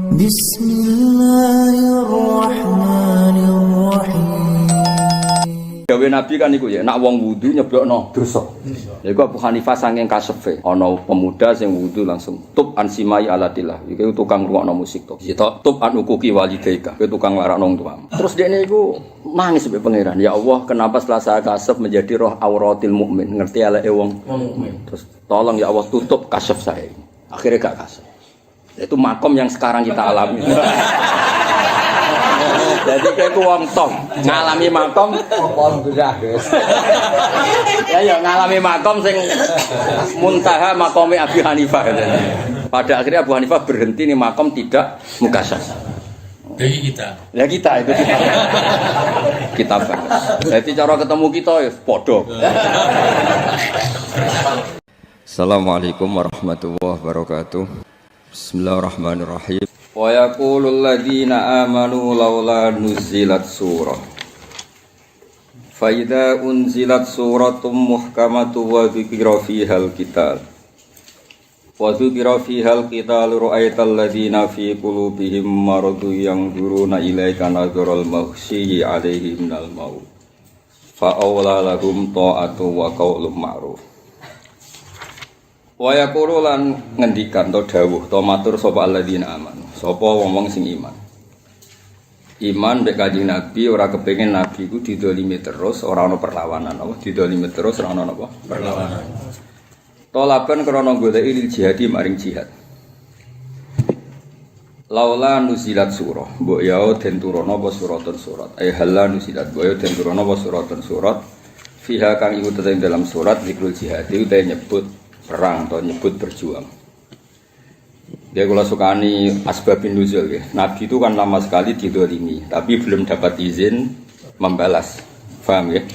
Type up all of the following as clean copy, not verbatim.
Bismillahirrahmanirrahim. Gawe Nabi kan iku ya, nak wong wudu nyeblokno dosa. Ya iku Abu Hanifah saking kasefe, ana pemuda sing wudu langsung tub ansimai alatillah. Iku tukang ngrungokno musik to. Sitok tub an ukuki walidaika, iku tukang larakno wong tuamu. Terus dekne iku nangis mbek pangeran, ya Allah, kenapa setelah saya kasef menjadi roh auratil mukmin, ngerti eleke wong mukmin. Terus tolong ya Allah tutup kasef saya ini. Akhirnya gak kasef. Itu makom yang sekarang kita alami. Jadi kayak wong tong ngalami makom ya ngalami makom sing muntaha makome Abu Hanifah. Pada akhirnya Abu Hanifah berhenti nih makom tidak mukasyaf. Dari kita. Ya kita itu kita bahas. Jadi cara ketemu kita ya podo. Assalamualaikum warahmatullahi wabarakatuh. Bismillahirrahmanirrahim. Wa yaqulul ladzina amanu laula nuzilat surah. Fa idza unzilat suratum muhkamatun wa dzikra fihal qital. Wa dzikra fihal qital ra'aital ladzina fi qulubihim maradun yanzuruna ilaika nadharal maghsyi 'alaihim minal maut. Fa awla lahum ta'atu wa qaulun ma'ruf. Wa yaqulu lan ngendikan to dawuh to matur sapa alladzina amanu sapa wong-wong sing iman mek Kanjeng Nabi ora kepengin Nabi ku didolimi terus ora ana perlawanan apa didolimi terus ora ana apa perlawanan tolaban krana goleki lil jihad maring jihad laula nuzilat surah mbok ya den turono apa suratun surat halla nuzilat mbok ya den turono apa suratun surat fiha kang iku tetep dalam surat zikrul jihad itu nyebut perang atau nyebut berjuang. Dia kalau sukani asbabun nuzul ya. Nabi itu kan lama sekali didolimi, tapi belum dapat izin membalas. Paham ya?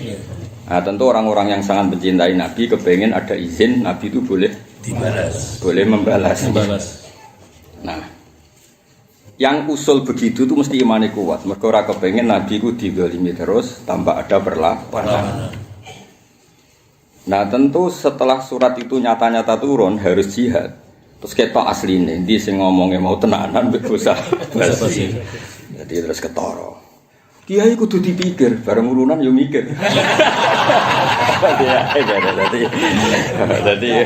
Nah, tentu orang-orang yang sangat mencintai Nabi kepengen ada izin Nabi itu boleh dibalas, boleh membalas. Nah, yang usul begitu itu mesti imane kuat. Mereka ora kepengen Nabi itu didolimi terus tanpa ada perlawanan. Nah tentu setelah surat itu nyata-nyata turun harus jihad. Terus ketok asline ndi sing ngomongnya mau tenanan mbek bosah basi. Jadi terus ketara. Kiai kudu dipikir, bareng urunan yo mikir. Dadi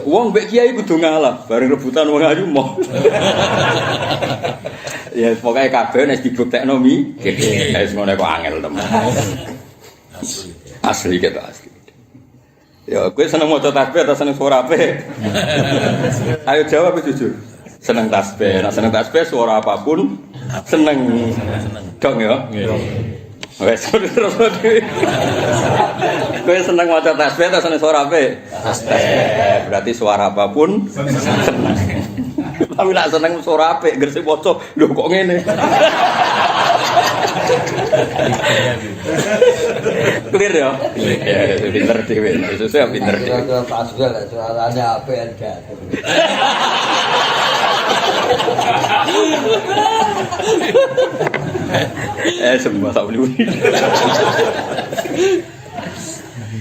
wong mbek kiai kudu ngalah, bareng rebutan wong ayu mau. Ya pokoke kabeh nek dibuktekno mikir. Wis ngono kok angel temen. Asli kita asli. Ya, gue seneng maca tasbih atau seneng suara apa? Ayo jawab jujur. Seneng tasbih, nah seneng tasbih suara apapun seneng. Dong ya. Wes terus. Gue seneng maca tasbih atau seneng suara apa? Tasbih. Berarti suara apapun seneng. Tapi nak seneng suara apa? Gresik maca, lho kok ngene. Clear ya? Ya, pinter dhewe. Sesuai pinter dhewe. Pas juga lah, soalnya apa yang ada. Semua tak boleh.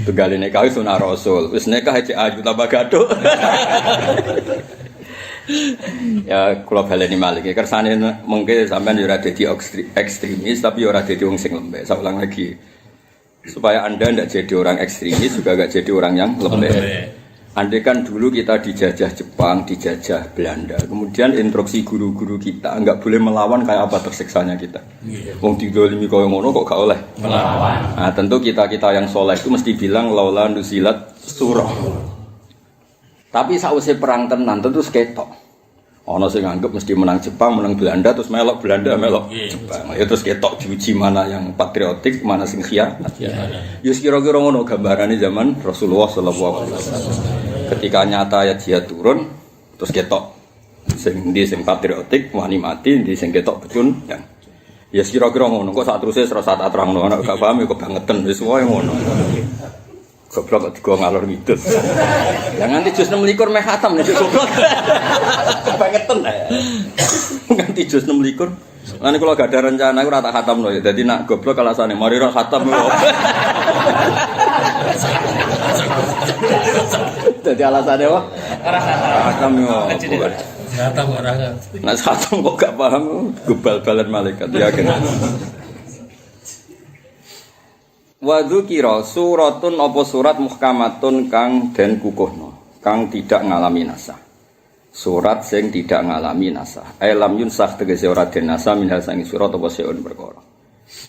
Tunggal nikah wis sunah Rasul. Wis nikah aja aju tambah gaduh. Ya kula baleni malih iki kersane mengke sampean yo ora dadi ekstremis tapi yo ora dadi wong sing lembek. Saya ulang lagi. Supaya Anda tidak jadi orang ekstremis juga enggak jadi orang yang lembek. Andai kan dulu kita dijajah Jepang, dijajah Belanda, kemudian instruksi guru-guru kita enggak boleh melawan kayak apa tersiksanya kita. Wong didolimi koyo ngono kok gak oleh melawan. Nah, tentu kita-kita yang soleh itu mesti bilang laula nuzilat surah. Tapi sausé perang tenan tentu ketok. Ana sing nganggep mesti menang Jepang, menang Belanda terus melok Belanda, melok Jepang. Ya terus ketok diuji mana yang patriotik, mana sing khianat. Ya kira-kira ngono gambarane zaman Rasulullah sallallahu alaihi wasallam. Ketika nyata ayat jihad turun, terus ketok sing ndi sing patriotik, wani mati, ndi sing ketok becun. Ya kira-kira ngono. Kok sak terusé serasa tak terangno ana gak paham ya kebangetan wis wae ngono. Goblok kok digo ngalor ngidul. Ya nganti jus 26 meh khatam nek goblok. Kebangetan. Nganti jus 26. Lan kula gak ada rencana iku ora tak khatamno ya. Dadi nak goblok alasane mari ora khatam lho. Dadi alasane apa? Ora khatam yo. Khatam orang. Nah khatam kok gak paham, gebal-balan malaikat yakin. Wa dzukira suratun apa surat muhkamatun kang den kukuhna, kang tidak ngalami nasah. Surat sing tidak ngalami nasah. Lam yunsah tegese ora den nasah minha sangi surat apa seun perkara.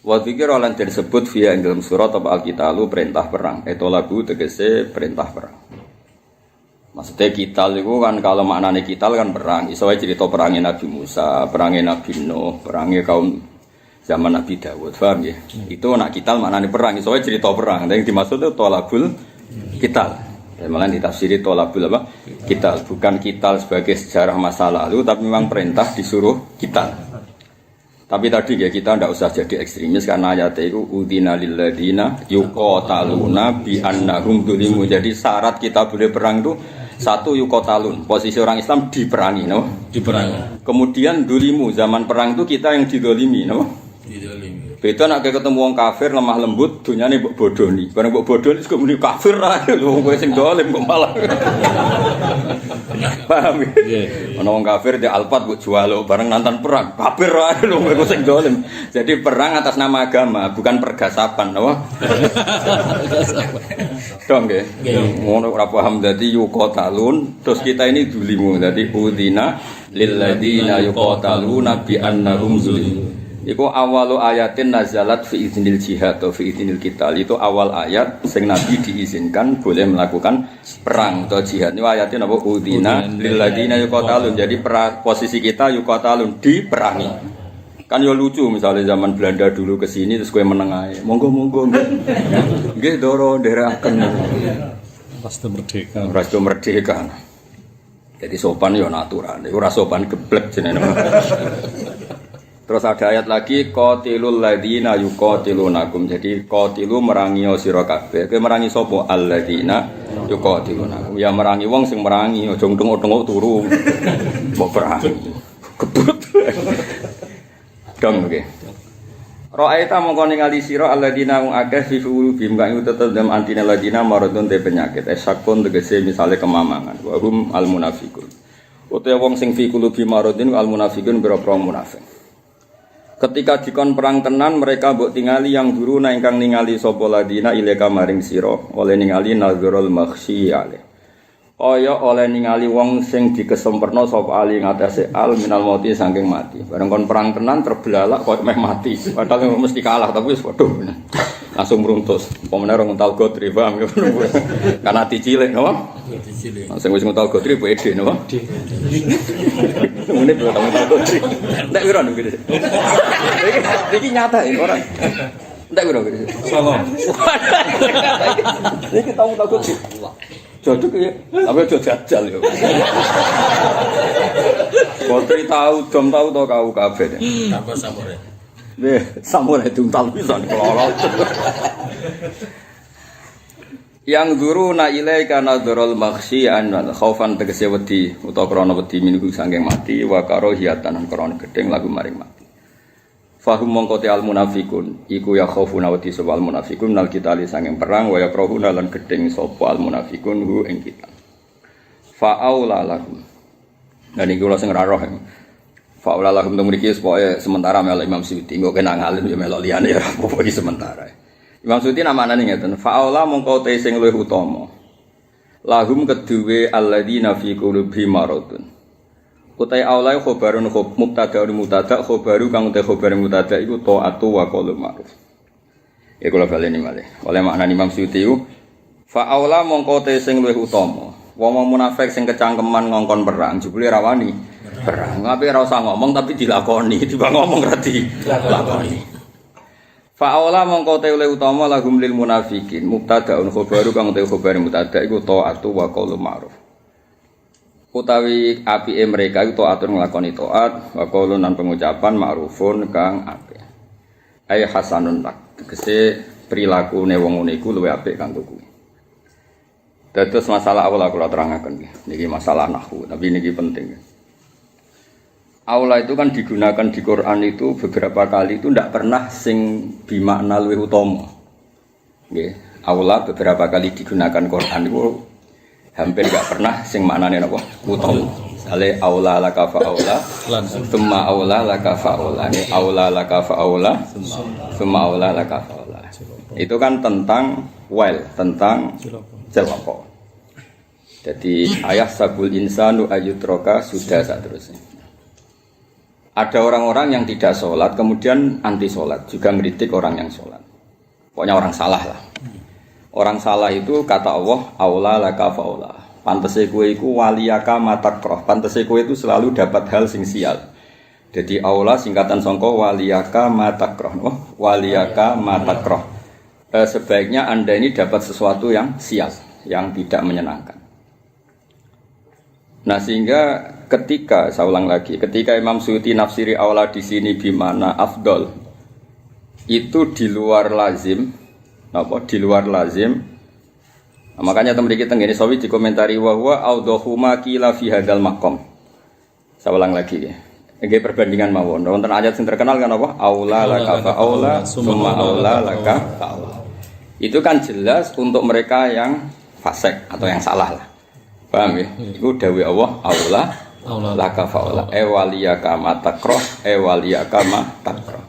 Wa dzikra lan disebut via ing dalam surat apa al-qitalu perintah perang. Lagu tegese perintah perang. Maksudnya kital itu kan kalau maknanya kital kan perang. Iso wae cerita perangnya Nabi Musa, perangnya Nabi Nuh, perangnya kaum zaman Nabi Dawud. Paham ya? Itu nak kital maknanya perang. Iso wae cerita perang. Yang dimaksud itu tolabul kital. Malah ditafsiri tolabul apa? Kital. Bukan kital sebagai sejarah masa lalu, tapi memang perintah disuruh kital. Tapi tadi ya kita tidak usah jadi ekstremis karena ayatnya itu udina lilladina yuqataluna bi annahum dzulimu. Jadi syarat kita boleh perang itu satu yuqatalun, posisi orang Islam diperangi, no? Diperangi. Kemudian dzulimu, zaman perang itu kita yang didolimi, no? Didolimi. Beda nak ketemu wong kafir lemah lembut, dunyane mbok bodoni. Bareng mbok bodoni kok muni kafir ae lho, kowe sing dolim kok malah. Paham ya? Ana wong kafir di Alphard mbok jual bareng nonton perang, kafir ae lho kowe sing dolim. Jadi perang atas nama agama, bukan pergasapan, apa? Dong nggih. Ngono ora paham dadi yuqatalun, terus kita ini dulimu. Dadi udina lil ladina yuqataluna bi annahum zulimu. Iku awalu ayatin nazalat fi idznil jihad atau fi idznil qital. Itu awal ayat sing Nabi diizinkan boleh melakukan perang atau jihad. Ini ayatnya apa? Udina lil ladina yuqatalun. Jadi posisi kita yuqatalun diperangi. Kan yo lucu misalnya zaman Belanda dulu ke sini terus kowe meneng ae. Monggo-monggo nggih doro ndherekaken. Restu merdeka. Restu merdeka. Jadi sopan yo natural. Ora sopan geblek jenenge. Terus ada ayat lagi qatilul ladzina yuqatilunakum. Jadi qatilu merangi sira kabeh. Kowe merangi sapa? Alladzina yuqatilunakum. Ya merangi wong sing merangi, aja ndengok-ndengok turu. Mbok perangi. Kebut. Dong nggih. Ra'aita mongko ningali sira alladzina wong akeh fi qulubihim kang tetep dalam antine ladzina maradun te penyakit. Esakun tegese misale kemamangan. Wa hum al munafiqun. Utawa wong sing fi qulubi maradun al munafiqun biro-biro munafik. Ketika dikon perang tenan mereka mbok tingali yang duru ingkang ningali sapa ladina ileka maring sira oleh ningali nazarul makhsyiyale. Kaya oleh ningali wong sing dikesempurna sapa ali ngatasé al minal mauti saking mati. Bareng kon perang tenan terbelalak kok meh mati. Padahal mesti kalah tapi wis waduh. Langsung meruntus. Pemene ora nguntal godri paham ya. Kan ati cilik napa? Cilik. Sing wis nguntal godri pede napa? Mune belum nguntal godri. Ndak wira nang gede. Iki nyata ya ora. Ndak wira gede. Salam. Iki tau nguntal godri. Jodok ya, tapi aja jajal ya. Godri tahu, dom tahu to kau kabeh. Apa samure? Samurai diuntal pisan kelolot. Yang duruna ilaika nadrul makhsyi'an wa khaufan tegese wedi utawa krana wedi minggu saking mati wa karahiyatan krana gedeng lagu maring mati. Fahum mongko al munafiqun iku ya khaufuna wedi sapa al munafiqun nal kitali saking perang wa yakrahuna lan gedeng sapa al munafiqun hu ing kita. Fa aula lakum. Dan iki kula sing ora roh. Fa aula lakum teng mriki pokoke sementara melok Imam Suyuti engko kena ngalim ya melok liyane ya apa iki sementara. Imam Suyuti namane ngeten, fa aula mongko te sing luwih utama. Lahum keduwe alladzina fi qulubi maradun. Utai aulai khobarun mubtada'un mubtada' khobaru kang utai khobar mubtada' iku ta'atu wa qaulul ma'ruf. Ya kula baleni malih. Oleh makna Imam Suyuti fa aula mongko te sing luwih utama. Wong munafik sing kecangkeman ngongkon perang jebule ra wani perang. Ngape ora usah ngomong tapi dilakoni, tiba ngomong ra dilakoni. Fa aula mongko te luwih utama lahum lil munafiqin mubtada'un khobaru kang utai khobar mubtada' iku ta'atu wa qaulul ma'ruf. Utawi apike mereka itu atur nglakoni taat wa qaulun lan pengucapan ma'rufun kang apik. Ay hasanun lak tegese prilakune wong ngene iku luwih apik kanggo kuwi. Dados masalah awal kula terangaken niki masalah nahwu tapi niki penting. Aula itu kan digunakan di Quran itu beberapa kali itu ndak pernah sing bimakna luwih utama. Nggih, aula beberapa kali digunakan Quran itu hampir enggak pernah sing maknane napa utama. Ale aula laka fa aula, summa aula laka fa aula. Ini aula laka fa aula, summa aula laka fa aula. Itu kan tentang tentang celaka. Jadi ayah sabul insanu ayutroka sudah seterusnya. Ada orang-orang yang tidak sholat kemudian anti sholat juga ngeritik orang yang sholat. Pokoknya orang salah lah. Orang salah itu kata Allah aula laka faula. Pantese kowe iku waliyaka matakroh. Pantese kowe itu selalu dapat hal sing sial. Jadi aula singkatan sangka waliyaka matakroh. Oh, waliyaka matakroh. Sebaiknya Anda ini dapat sesuatu yang sial, yang tidak menyenangkan. Nah sehingga ketika saya ulang lagi, ketika Imam Suyuti nafsiri aula di sini bimana afdol itu di luar lazim, apa di luar lazim. Nah, makanya teman kita ngene sawi dikomentari wa huwa audhuma qila fi hadzal maqam. Saya ulang lagi ya. Nggih perbandingan mawon. Wonten ayat sing terkenal kan apa? Aula laka fa aula summa aula laka fa aula. Itu kan jelas untuk mereka yang fasik atau yang salah lah. Paham ya? Itu dawuh Allah aula laka fa aula waliyaka matakroh waliyaka matakroh.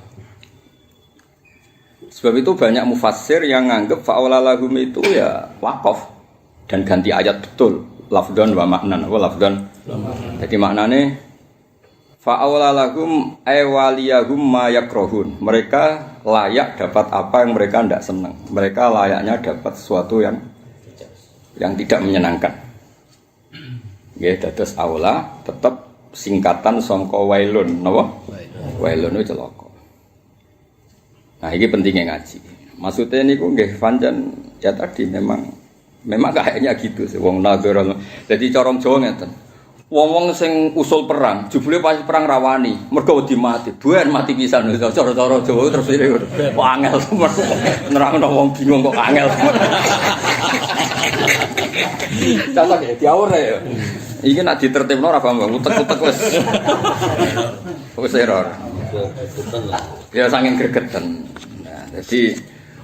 Sebab itu banyak mufassir yang nganggep fa'aula lahum itu ya waqaf dan ganti ayat betul lafdhan wa maknan. Apa lafdhan? Jadi maknane fa'aula lahum waliyahum ma yakrahun. Mereka layak dapat apa yang mereka tidak senang. Mereka layaknya dapat sesuatu yang tidak menyenangkan. Nggih, dados aula tetap singkatan sangka wailun, napa? Wailun itu celaka. Nah, ini pentingnya ngaji. Maksudnya ini kok nggih pancen ya tadi memang kayaknya gitu sih wong nadhar. Jadi corong Jawa ngeten. Wong-wong sing usul perang, jebule pas perang rawani, mergo wedi mati. Buan mati pisan cara-cara Jawa terus iki kok angel nerangno wong bingung kok angel. Cocok ya diaure ya. Iki nek ditertibno ora paham, utek-utek wis. Wis error. Ya saking gregeten. Nah, jadi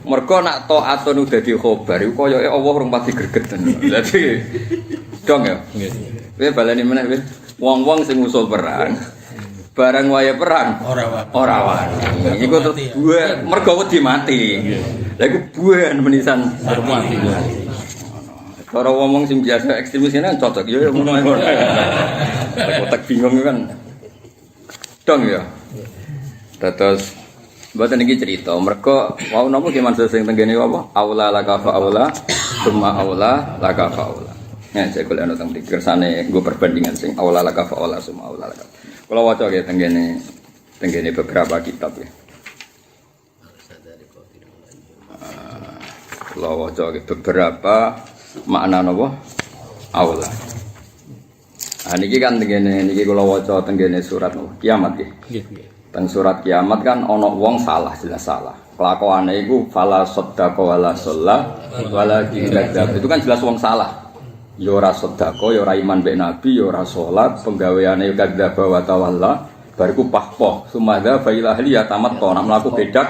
mergo nak taatun udah di khobar iku koyoke Allah rung pati gregeten. Dadi dong ya. Nggih. Kowe baleni meneh wis wong-wong sing usul perang. Barang waya perang ora wani. Iku terus buah mergo wedi mati. Lah iku buah menisan mati. Cara ngomong sing biasa ekstremis ini kan cocok ya ngono ae. Otak bingung kan. Dong ya. Terus mboten iki cerita, mergo wau napa ki maksud sing tenggene apa? Aula laka fa aula, summa aula laka fa aula. Nah, saya kula ana teng kersane nggo perbandingan sing aula laka fa aula, summa aula laka. Kula waca nggih tenggene beberapa kitab ya. Kula waca beberapa makna napa? Aula. Ah niki kan tenggene niki kula waca tenggene surat kiamat nggih. Nggih. Teng surat kiamat kan ana wong salah, jelas salah. Kelakuane iku fala saddaqa wala shalla wala kadzdzab. Itu kan jelas wong salah. Ya ora sedekah, ya ora iman mek nabi, ya ora salat, penggaweane kadzdzab wa tawalla, bariku pahpoh, sumadza fa ilahi ya tamat to, nek mlaku bedak.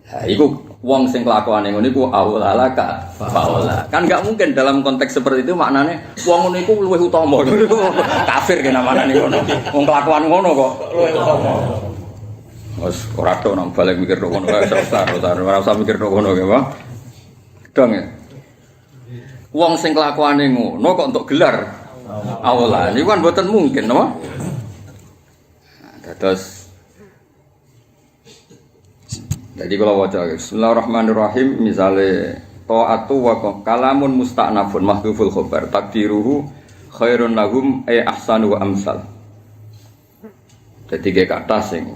Ha iku wong sing kelakuane ngono iku aulalaka faula. Kan enggak mungkin dalam konteks seperti itu maknane wong ngono iku luwih utama. Kafir kena maknane ngono. Wong kelakuan ngono kok luwih utama. Wes ora tok nang balik mikir tok ngono kae ora usah mikir tok ngono ya, Pak. Dong ya. Wong sing kelakuane ngono kok untuk gelar aula. Niku kan mboten mungkin, napa? Terus jadi kalau waca Bismillahirrahmanirrahim misale ta'atu wa kalamun musta'nafun mahdhuful khabar takdiruhu khairun lahum ahsanu wa amsal. Jadi kayak kata sing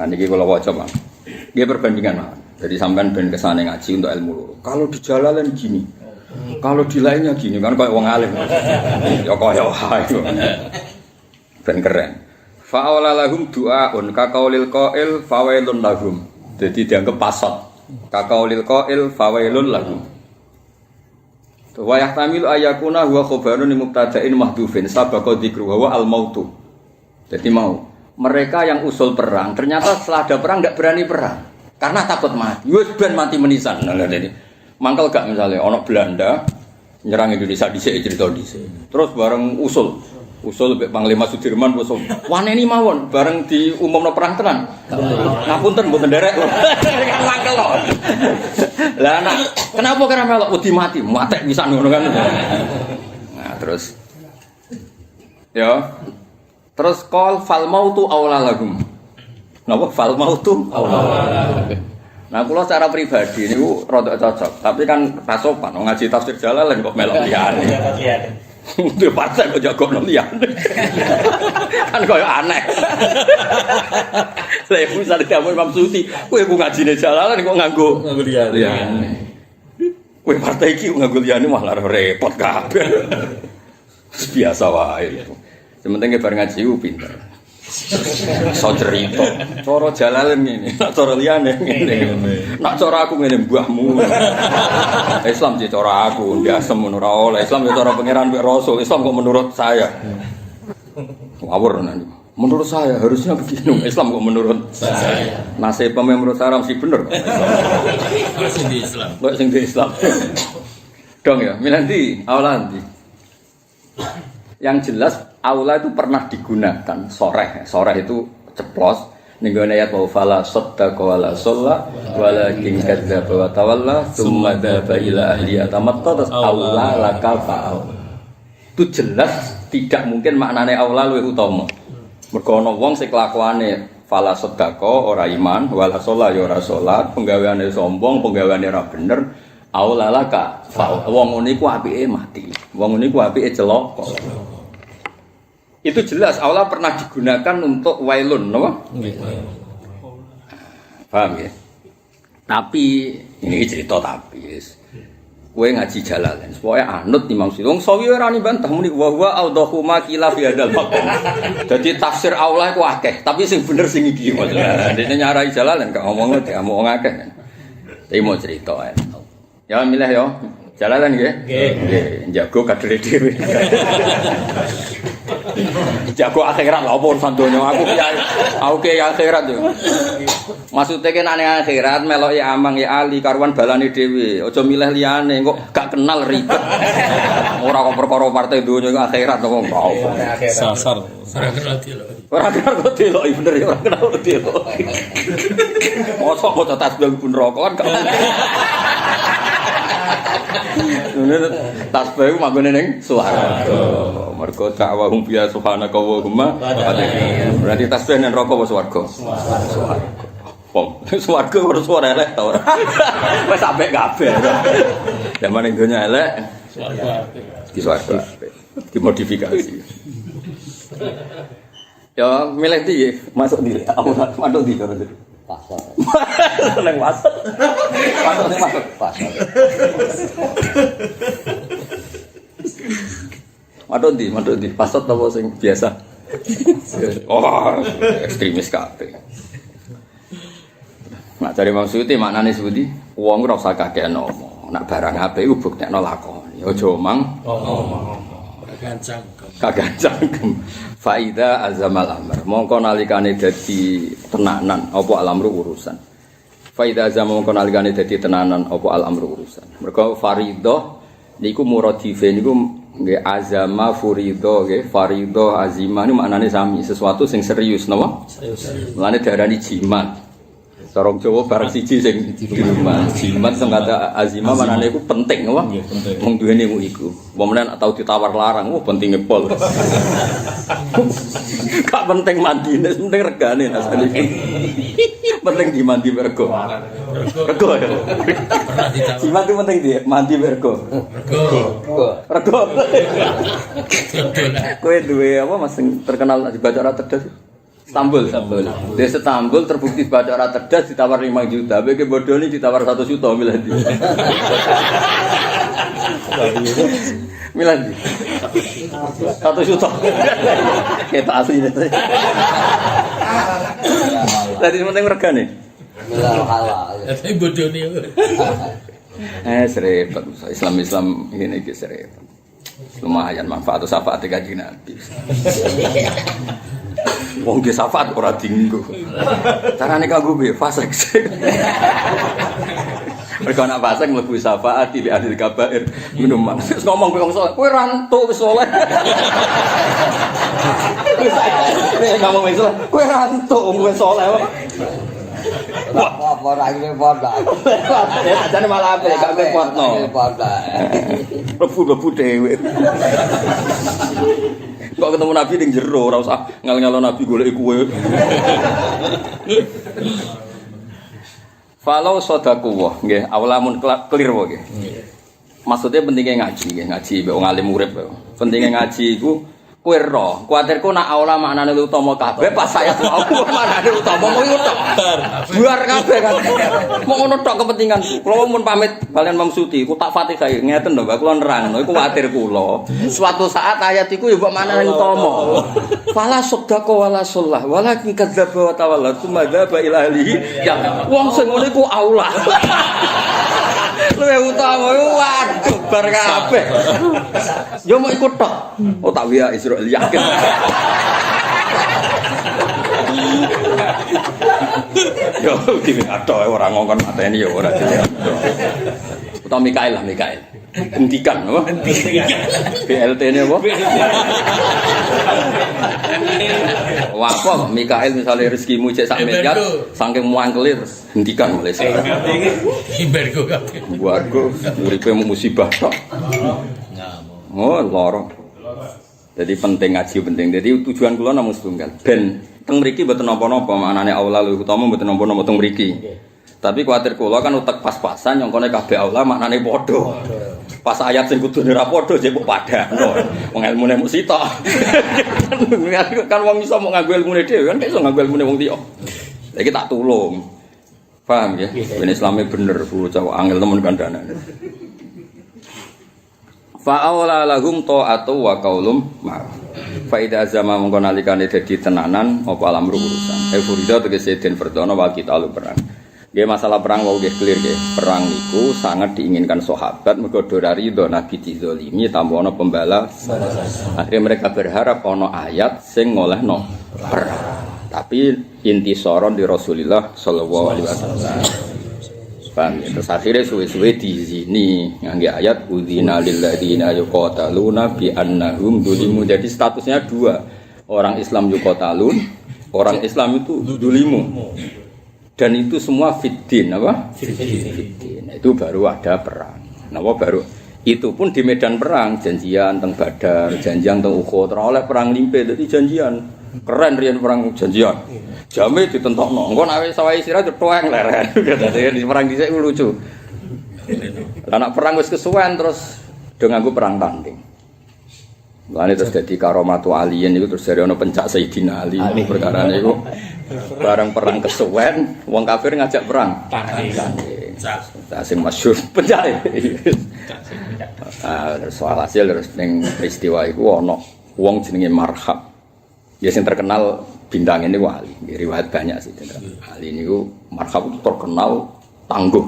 niki kalau waca Bang. Nggih perbandingan Bang. Jadi sampean ben kesane ngaji untuk ilmu loro. Kalau di jalalan gini. Kalau di lainnya gini kan kayak wong alim. Ya kaya wae. Ben keren. Fa'awla lahum du'aun kaqaulil qail fawailun lahum. Jadi dianggap pasot. Kaqaulil qail fawailun lahum. Wa yahtamilu ayakuna huwa khabarun mubtada'in mahdhufin sabaqa dzikru wa al-mautu. Jadi mau mereka yang usul perang ternyata setelah ada perang enggak berani perang karena takut mati. Wis ben mati menisan. Nah, jadi mangkel gak misalnya ana Belanda nyerang Indonesia dhisik cerita dhisik. Terus bareng usul mbek Panglima Sudirman wis waneni mawon bareng diumumno perang tenan. Ngapunten mboten nderek. Kan mangkel to. Lah anak, kenapa kira melok wedi mati? Matek pisan ngono kan. Nah, terus ya. Terus qol fal mautu aula lahum. Napa fal mautu aula. Nah, kula secara pribadi niku rada cocok, tapi kan ra sopan ngaji tafsir Jalalain kok melok liyane. Untuk partai kok jago liyane. Kan koyo aneh. Saya pun sadar kamu Imam Suti, kowe ku ngajine Jalalain kok nganggo liyane. Kowe partai iki nganggo liyane malah repot kabeh. Biasa wae. Sementing bar ngaji ku pinter. So cerita, cara Jalalain ngene, nak cara liyane ngene. Nak cara aku ngene mbahmu. Islam sih cara aku, biasa menurut oleh Islam ya cara pangeran mbek Rasul. Islam kok menurut saya. Ngawur nanti. Menurut saya harusnya begini. Islam kok menurut saya. Nasib menurut saya sih bener. Masih di Islam. Kok sing di Islam. Dong ya, milanti, awalanti. Yang jelas aula itu pernah digunakan soreh itu ceplos ning gone ayat wa fala saddaqa wala shalla walakin kadzdzaba wa tawalla tsumma dzaba ila ahli atamatta aula laka fa'al. Itu jelas tidak mungkin maknane aula luwih utama. Mergo ana wong sing kelakuane fala saddaqa ora iman wala shalla ya ora salat, penggaweane sombong, penggaweane ora bener, aula laka fa'al. Wong ngene iku apike mati. Wong ngene iku apike celaka. Itu jelas Allah pernah digunakan untuk wailun, no? Paham ya? Tapi ini cerita tapi, kowe ngaji Jalalain, supaya anut Imam Suyuti. Wong sawi ora bantah muni wa huwa awdahu ma qila fi hadzal maqam. Dadi tafsir Allah iku akeh, tapi sing bener sing iki maksudnya. Dene nyarai Jalalain gak ngomong ngomong akeh. Tapi mau cerita ya. Ya milih ya. Jalalain nggih? Nggih. Jago kadere dhewe. Jago akhirat lha opo urusan donya aku kiai akhirat yo. Maksude nek nang akhirat meloki amang ya ali karuan balane dhewe. Aja milih liyane kok gak kenal ribet. Ora kok perkara partai donya iku akhirat kok ora. Sasar. Ora kenal delok. Ora kenal kok delok bener ya ora kenal kok delok. Mosok kok tasbih pun rokok kan. Tasbih manggone ning swarga. Mergo dakwahum biya subhanaka wa humma. Berarti tasbih ning neraka apa swarga? Swarga. Pom, swarga ora suara elek ta ora. Wis sampe kabeh. Zaman ning donya elek, swarga. Di swarga. Dimodifikasi. Ya, milih iki masuk di. Masuk di karo itu. Pasar. Seneng pasar. Masuk pasar. Madon di pasar apa sing biasa. Oh, ekstremis kabeh. Nak cari Imam Suyuti maknane Suyuti, wong ora usah kakek ngomong. Nak barang apik ku buktekno lakoni. Aja omong. Kagak cangkem. Faida azamal amr. Mongko nalikane dadi tenanan apa alamru urusan. Faida azam mongko nalikane dadi tenanan apa alamru urusan. Mergo faridah niku muradife niku nggih azama furido nggih faridah azimah niku maknane sami, sesuatu sing serius napa? Serius. Mulane diarani jimat. Sarong Jawa barang siji sing jimat. Jimat sing kata azimah maknane iku penting napa? Wong duwene iku. Pemenang atau ditawar larang, pentingnya pol. Gak penting mandine, penting regane asane. Penting dimandi mergo. Rego ya. Jimat itu penting dia, mandi mergo. Rego. Kowe duwe apa Mas terkenal dibaca ora cerdas? Istanbul. Di Istanbul terbukti baca ora cerdas ditawar 5 juta. Bagi bodoh ini ditawar 1 juta miladi. Miladi. 1 juta. Kita asli ini. Tadi penting regane. halal. Tapi bodoh nih. Serempet. Islam ini serempet. Lumayan manfaat atau syafaat Kanjeng Nabi. Wong ge syafaat ora dinggo. Carane kanggo piye? Fasik. Mergo anak pasang mlebu syafaat di ahli kabair minuman. Terus ngomong kowe wong saleh, kowe ra entuk wis saleh. Wis ngomong wis saleh, kowe ra entuk wis saleh. Apa ora ngene padha. Ya ajane malah apik gak kepotno. Padha. Lebu-lebu dhewe. Kok ketemu Nabi ning jero ora usah ngal-ngalo Nabi goleki kowe. Falau sadaqullah nggih, awlamun clear wae nggih. Maksudnya pentingnya ngaji nggih, ngaji mbek wong alim urip. Pentingnya ngaji iku kowe ro, kuwatirku nak aula maknane utama kabeh pas saya aku maknane utama mung ngono tok. Buar kabeh kan. Mung ngono tok kepentingan. Kula mun pamit kalian Mam Suti, ku tak Fatihah ngeten lho, Mbak kula nerangno iku kuwatir kula. Suatu saat ayat iku ya mbok maknane utama. Fala saddaqa wala shollah walakin kadzdzaba wa tawalla tsumma dzaba ila ahlihi. Ya wong sing ngono iku aula. Luwe utama waduh bar kabeh. Yo mau ikut tok. Oh tak wiya Israil yakin. Yo iki atok ora ngongkon mateni yo ora dadi. Utawa Mikail lah Mikail. Hentikan apa? BLT-ne apa? Wah apa Mikail misalnya rezekimu cek sak miliar saking muangkeli terus hentikan mulai sekarang. Himbergo kabeh. Buatku uripe musibah tok. Oh loro. Jadi penting ngaji penting. Jadi tujuan kula namung setunggal. Ben teng mriki mboten napa-napa maknane aula luwih utama mboten napa-napa teng mriki. Tapi kuwatir kula kan utek pas-pasan nyongkone kabeh aula maknane padha. Pas ayat sing kudune ra padha jek kok padhano. Wong ilmune mung sitok. Kan wong iso mung nganggo ilmune dhewe kan iso nganggo ilmune wong liya. Saiki tak tulung. Paham ya? Ben Islame bener bocah angel temen kandhane. Fa'aula lahum ta'atu wa qaulum ma'ruf. Fa idza zama mongko nalikane dadi tenanan apa alam urusan. Furida tegese den fardana wa qitalu perang. Nggih masalah perang wau nggih clear nggih. Perang niku sangat diinginkan sahabat mergo ora ridho nabi dizalimi tanpa ana pembalas. Akhirnya mereka berharap ana ayat sing ngolehno perang. Tapi intisaron di Rasulullah sallallahu alaihi wasallam. Paham ya? Terus akhirnya suwe-suwe di sini ngangge ayat udzina lil ladzina yuqataluna bi annahum dulimu. Jadi statusnya dua. Orang Islam yuqatalun, orang Islam itu dulimu. Dan itu semua fiddin apa? Fiddin. Itu baru ada perang. Napa baru? Itu pun di medan perang, janjian teng Badar, janjian teng Uhud, oleh perang limpe dadi janjian. Keren riyen perang janjian. Jame ditentokno. Engko nek wis sawahe sira cethoeng leren. Dadi perang dhisik lucu. Lah nek perang wis kesuwen terus do nganggo perang tanding. Mulane terus dadi karomatu aliyin iku terus dari ana pencak Sayyidina Ali perkara niku. Bareng perang kesuwen wong kafir ngajak perang tanding. Sing masyhur pencak. Terus soal hasil terus ning peristiwa iku ana wong jenenge Marhab. Ya sing terkenal bintang ini wali, riwayat banyak sih. Ali ini Marhab terkenal tangguh.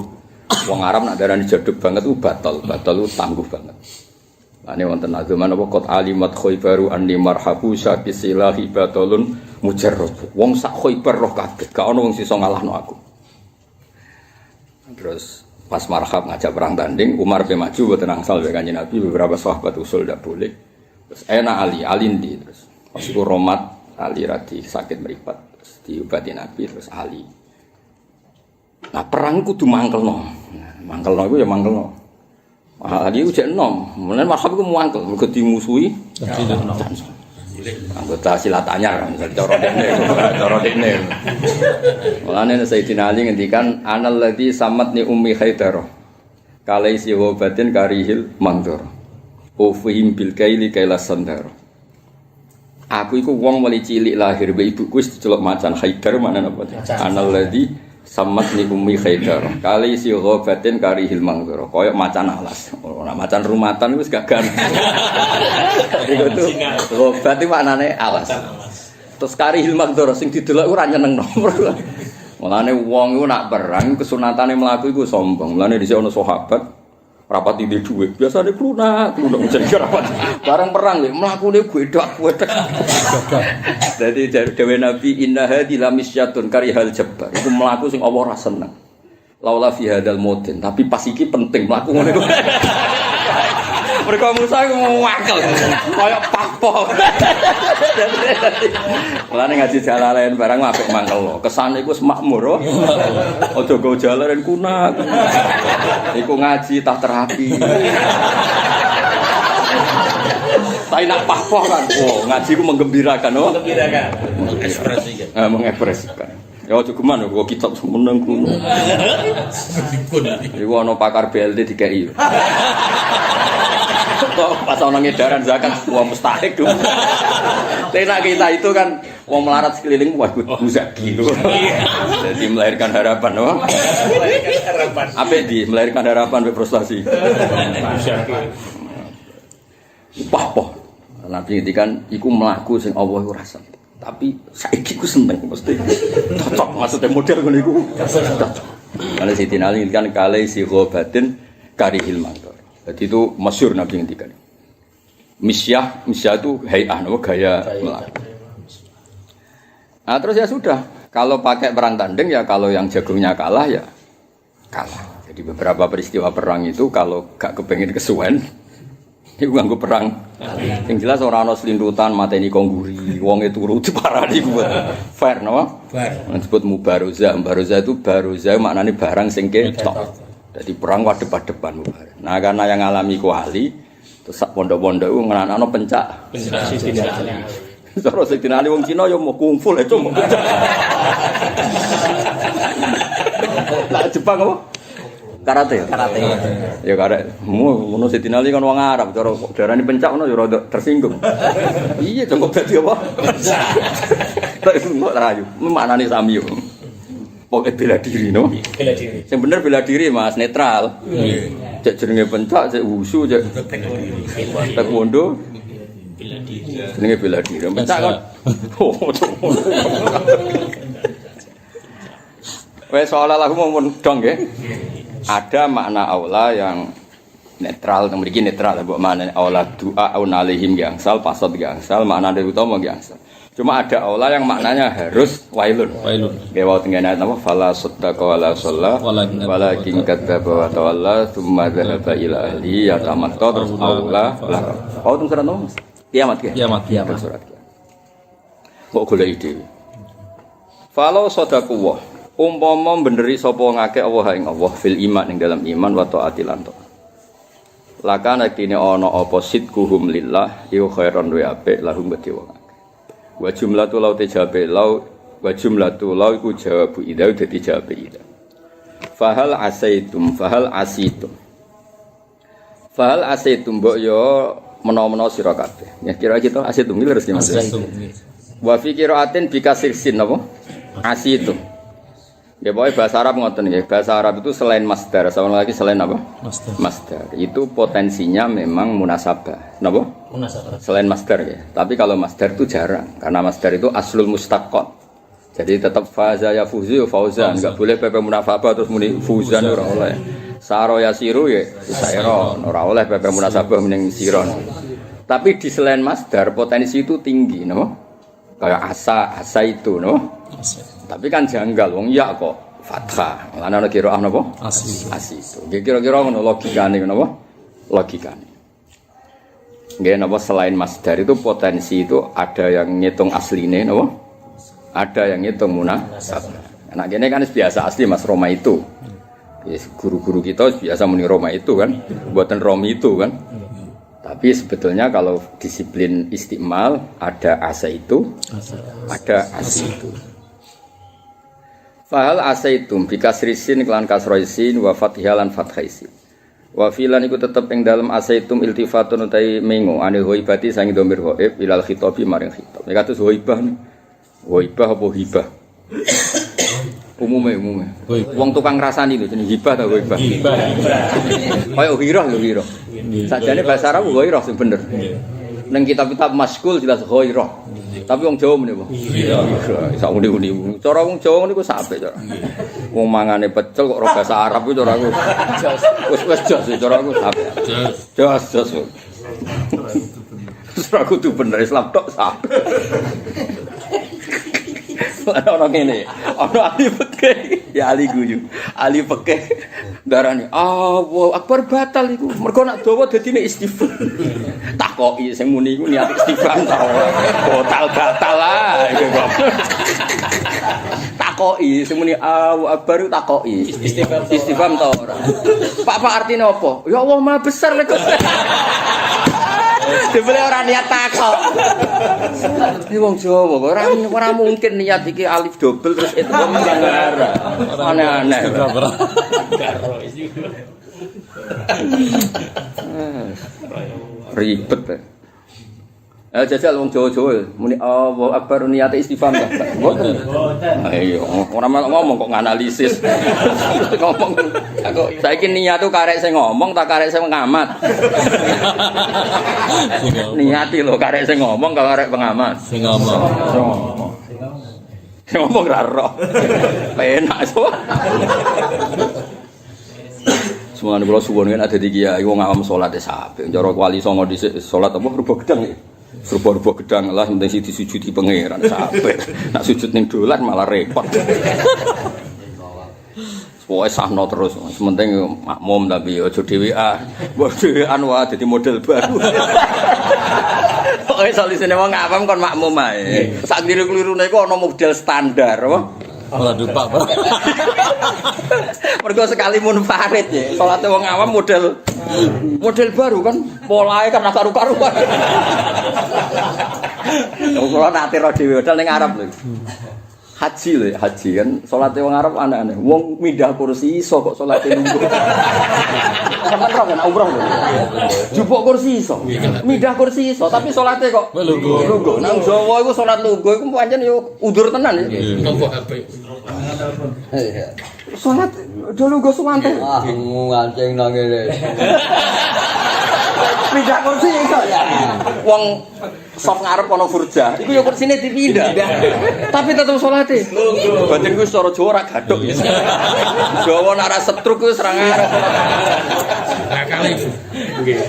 Wong Arab nak darani jaduk banget batal tangguh banget. Ane wonten ageman apa qad alimat khaybaru anni marhabu syaqisilahi batalun mujarrab. Wong sak Khaybar roh kabeh, gak ono wong sisa ngalahno aku. Terus pas Marhab ngajak perang tanding, Umar pe maju boten angsal be Kanjeng Nabi, beberapa sahabat usul ndak boleh. Terus enak Ali ndi terus. Pas iku romat Ali radi sakit meripat terus diobati Nabi terus Ali. Nah perang kudu mangkelno. Mangkelno iku ya mangkelno. Ali ku jek enom, mulane Marhab iku mangkel mergo dimusuhi. Anggota silat anyar misal cara dekne. Mulane Sayyidina Ali ngendikan anal ladzi samatni ummi Haidar. Kalaisi wabatin karihil mangdur. Ufihim bil kaili kailas sandar. Aku iku wong mulai cilik lahir be ibuku wis diceluk macan Haidar mana napa? Anal ladzi samatni ummi Haidar. Kali si ghabatin karihil mangdur. Koyok macan alas. Ora macan rumatan wis gagan. Iku tuh ghabat iki maknane alas. Terus karihil mangdur sing didelok ora nyenengno. Mulane wong iku nak perang kesunatane mlaku iku sombong. Mulane dhisik ana sahabat rapati di duit biasanya klunak jadi rapat barang perang nih melakukan bedak jadi Dewi Nabi inna hadi lamisyatun karihal jabbar itu melaku sing Allah rasa seneng laula fi hadzal mudin, tapi pas iki penting mlaku ngono iku. Mereka Musa iku mau wakil. Kayak papo. Mulane ngaji Jalalain barang apik mangkel lho. Kesane iku semakmur. Aja go Jalalain kunak. Iku ngaji tah terapi. Tapi nak papo kan. Oh, ngaji ku menggembirakan, oh. Menggembirakan. Mengekspresikan. Mengekspresikan. Ya aja geman kok kitab semeneng kuno. Iku ana pakar BLT dikei. Pas ana ngedaran zakat wah mustahik dong. Tenak kita itu kan wong melarat sekeliling wah muzaki. Jadi melahirkan harapan, oh. Melahirkan harapan. Apik di melahirkan harapan be frustasi. Wah, Nabi ngendikan iku mlaku sing Allah ora seneng. Tapi saiki ku seneng mesti. Cocok maksudnya model ngono iku. Cocok. Karena Sayyidina Ali ngendikan kali si ghabatin karihil mangkar. Jadi itu masyhur Nabi ngendikan. Misyah itu hay'ah nama gaya melaku. Nah, terus ya sudah. Kalau pakai perang tanding ya kalau yang jagungnya kalah ya kalah. Jadi beberapa peristiwa perang itu kalau gak kepengen kesuwen iku nganggo perang. Yang jelas ora ana selintutan mateni kongguri, wonge turu diparani ku. Fair napa? Fair. Disebut mubaruzah. Mubaruzah itu baruzah maknane barang sing ketok. Jadi perang wadep-wadepan mubaruzah. Nah, karena yang ngalami kuali terus sak pondok-pondok ku ngenanano pencak. Terus Sayyidina Ali wong Cina yo mau kungfu lho, cuma. Lah Jepang apa? Karate. Ya karate. Ngono Sayyidina Ali kan wong Arab, cara darani pencak ngono ya rada tersinggung. Iya, cukup dadi apa? Tak kok rayu. Maknane sami yo. Pokoke bela diri no. Bela diri. Sing bener bela diri Mas, netral. Cek jenenge pencak, cek wusu, cek taekwondo. Bela diri. Jenenge bela diri. Pencak kan. Wes soalnya aku mau dong nggih. Ada makna aula yang netral, memiliki netral, buat mana aula doa aun alihim gangsal, pasot gangsal, makna dari utama gangsal. Cuma ada aula yang maknanya harus wailun. Kayak tinggal nama fala sodaka wala sholla, walakin kadzdzaba wa tawalla, tsumma dzahaba ila ahli yatamatta terus aula lah. Kau tunggu surat nomor kiamat ya? Kiamat. Surat kiamat. Kok golek ide? Fala sodaku umpama beneri sapa ngake Allah ing Allah fil iman ing dalam iman wa taati lan taat. Lakana kene ana apa sidquhum lillah iku khairon wa apik lahum gede wong akeh. Wa jumlatul lau tajabe lau wa jumlatul lau iku jawabu idza dadi jawab idza. Fahal asaitum mbok yo menawa-menawa sira kabeh. Ya kira kita asaitum iki resmi Mas. Wa fi qiraatin bi kasir sin apa? Asitum. Ya pokoknya bahasa Arab ngoten nggih. Bahasa Arab itu selain masdar, sama lagi selain apa? Masdar. Itu potensinya memang munasabah. Napa? Munasabah. Selain masdar ya. Tapi kalau masdar itu jarang karena masdar itu aslul mustaqqat. Jadi tetap faza ya fuzu fauzan, enggak boleh PP munasabah terus muni fuzan ora oleh. Saro ya siru ya sairon, ora oleh PP munasabah mending siron. Tapi di selain masdar potensi itu tinggi, napa? Kayak asa itu, napa? Tapi kan janggal wong ya kok fathah. Lan ana qiraah napa? Asi itu. Kira-kira ngono logikane napa? Logikane. Nggih napa selain masdar itu potensi itu ada yang ngitung asline napa? Ada yang ngitung munasabah. Anak kene kan biasa asli Mas Roma itu. Guru-guru kita biasa muni Roma itu kan, buatan Romi itu kan. Tapi sebetulnya kalau disiplin istimal ada asa itu, ada asi itu. Fahal asaitum bikasrisin kelan kasroisin wa fathihalan fathaisin. Wa filan iku tetep ing dalem asaitum iltifatun utai mengo ane hoibati sangi domir hoib ilal khitabi maring khitab. Nek kados hoibah apa hibah? Umume. Wong tukang ngrasani lho jeneng hibah ta hoibah. Kaya hirah lho hirah. Sakjane bahasa Arab hirah sing bener. Neng kitab-kitab maskul jelas ghairah. Tapi wong Jawa meneh apa? Iya. Sak uni-uni. Cara wong Jawa niku sampe cara. Wong mangane pecel kok ora bahasa Arab iku cara aku. Wis jos cara aku sampe. Jos. Ora kudu bener Islam tok sampe. Ana ngene. Ana ahli Ya Ali guyu. Ali pekeh darane. Allahu Akbar batal iku. Mergo nak dawa dadine istighfar. Takoki sing muni iku niat istighfar ta ora. Batal lah iku kok. Takoki sing muni Allahu Akbar takoki. Istighfar ta ora. Pak artine apa? Ya Allah Maha besar lek. Dibeli ora niat takok. Iki wong Jawa kok ora mungkin niat iki alif double terus itu nggara. Aneh-aneh. Ribet. Jajal wong Jawa-Jawa muni Allahu Akbar niate istighfar ta. Mboten. Ayo ora ngomong kok nganalisis. Ngomong saiki niat tuh karek sing ngomong ta karek sing ngamat. Niati lho karek sing ngomong ka karek pengamat. Sing ngomong. Sing ngomong ra roh. Penak so. Semua kula suwun kan ada di kiai wong awam salat e sape. Cara wali songo dhisik salat apa rubah gedang iki. Rubah gedang lah penting sing disujudi pangeran sape. Nak sujud ning dolan malah repot. Pokoke sahno terus, sementing makmum tapi aja dhewean. Mbok dhewean wae dadi model baru. Pokoke solusine wong awam kon makmum ae. Sak kliru-klirune iku ana model standar, apa? Ora dupak, Pak. Mergo sekali munfarid ya, salate wong awam model baru kan, polahe kan karu-karuan. Kula nate ro dhewe model ning Arab lho. Haji kan salate wong Arab aneh-aneh. Wong mindah kursi iso kok salate lungguh. Sampeyan ora kan umroh lho. Jupuk kursi iso. Mindah kursi iso, tapi salate kok lungguh. Nang Jawa iku salat lungguh iku pancen yo undur tenan ya. Tombok HP. Salat dulu go suwante. Ah, ngancing nang ngene. Pindah kursi iso ya. Wong sop ngarep ana furja, iku ya kursine dipindah. Tapi tetep salate. Batin ku cara Jawa ora gathuk. Jawa nek ora setruk ku serang arep. Nah kali itu. Nggih.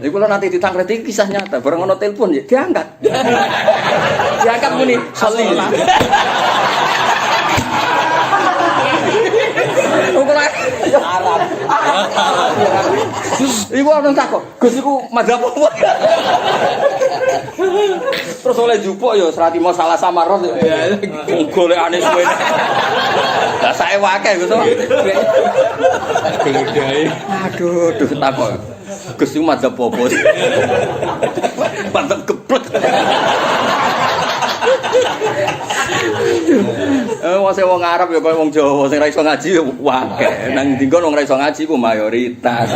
Iku lho nanti ditangkreti kisah nyata, bareng ana telepon ya diangkat. Diangkat muni, "Sholli." Arab. Iku ana takok, "Gus iku madzhab apa?" Terus oleh jupuk ya serati mau salah samaros ya. Golekane suwe. Lah sae wae Gus. Aduh, takok. Gus iku madzhab apa? Madzhab geblek. Wong Arab ya kaya wong Jawa sing ra iso ngaji wae. Nang ndi kon wong ra iso ngaji ku mayoritas.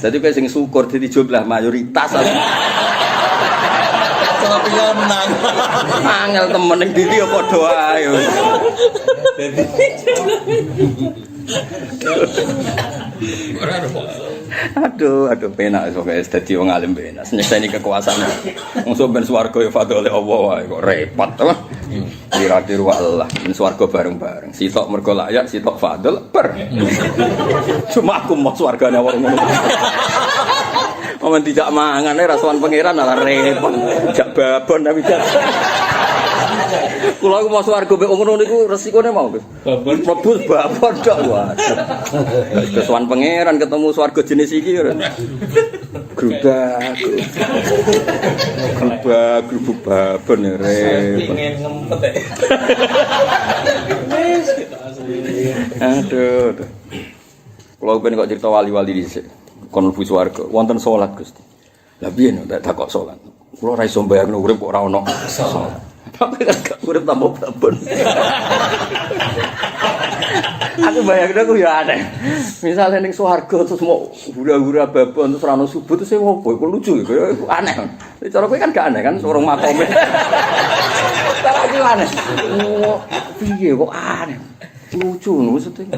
Dadi kowe sing syukur dadi jumlah mayoritas. Tapi kan menang. Angel temen ning ndi ya padha ae. Aduh penak sok guys dadi wong alim penak. Nyekseni kekuasaan. Wong sampean swarga ya fadhole Allah wae kok repot apa? Diratir wa Allah, men swarga bareng-bareng. Sitok mergo layak, sitok fadl ber. Cuma aku mau swargane wong ngono. Momen tidak mangan rasuan pangeran malah repot. Jak babon tapi jak. Kula iku mau swarga mek ngono niku resikone mau, Gus. Babon mlebu babon tok waduh. Kesuwan pangeran ketemu swarga jenis iki ora. Grubuk babon ya repot. Pengen ngempet ya. Aduh. Kula ben kok cerita wali-wali dhisik. Kon mlebu swarga wonten salat Gusti. Lah piye nek tak kok salat? Kula ora iso mbayangno urip kok ora ono salat. Tapi kan urip tambah babon. Aku bayangno aku ya aneh. Misale ning swarga terus mau hura-hura babon terus ora ono subuh terus opo? Iku lucu ya aneh. Cara kowe kan gak aneh kan sorong makome. Tapi aneh. Oh, piye kok aneh. Lucu maksudnya.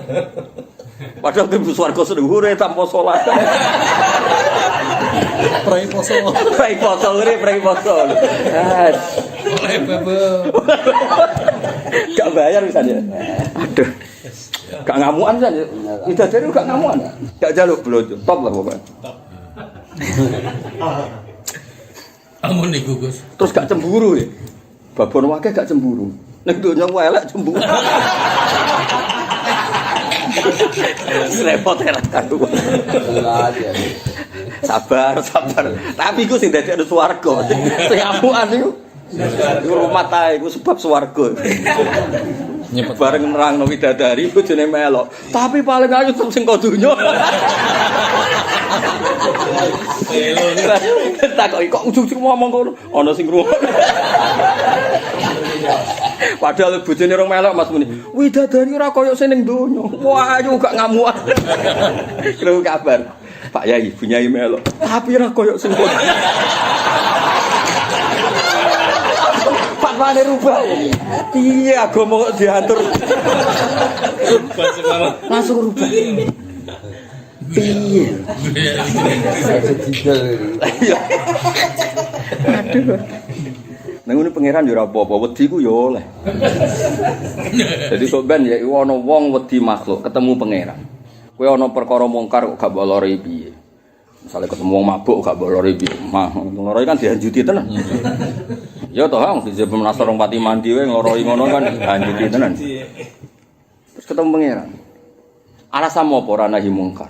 Padahal ke swarga sedhuwure tanpa salat. Prai poso. Prai poso ngene, prai poso. Oleh bebo. Gak bayar misalnya. Aduh. Gak ngamuan saja. Tidak dari gak ngamuan. Gak jaluk blojo. Top lah pokoknya. Top. Amun niku Gus. Terus gak cemburu ya. Babon wae gak cemburu. Nek donya ku elek jembu. Repot era aku. Sabar. Tapi iku sing dadi swarga. Sing amukan iku. Iku rumah ta iku sebab swarga. Nyepet Bareng nerangno widadari bojone melok. Tapi paling ayu tetep sing kok donya. Takoki kok ujug-ujug ngomong ngono. Ana sing ngrungok. Padahal bojone rong melok Mas muni. Widadari ora koyo sing ning donya. Wah, ayu gak ngamuan. Kru kabar. Pak Yai, Bu Nyai melok. Tapi ora koyo sing kok. Fatwane rubah. Piye agama kok diatur. Langsung rubah. Piye? Iya. Aduh. Nang ngene pangeran yo ora apa-apa, wedi ku yo oleh. Jadi kok ben ya ana wong wedi makhluk ketemu pangeran. Kowe ana perkara mungkar kok gak mbok lori piye. Misale ketemu wong mabuk gak mbok lori piye. Ngloroi kan dihanjuti tenan. Ya toh wong dijebul nasor wong pati mandi wae ngloroi ngono kan dihanjuti tenan. Terus ketemu pangeran. Alasan apa ora nahi mungkar?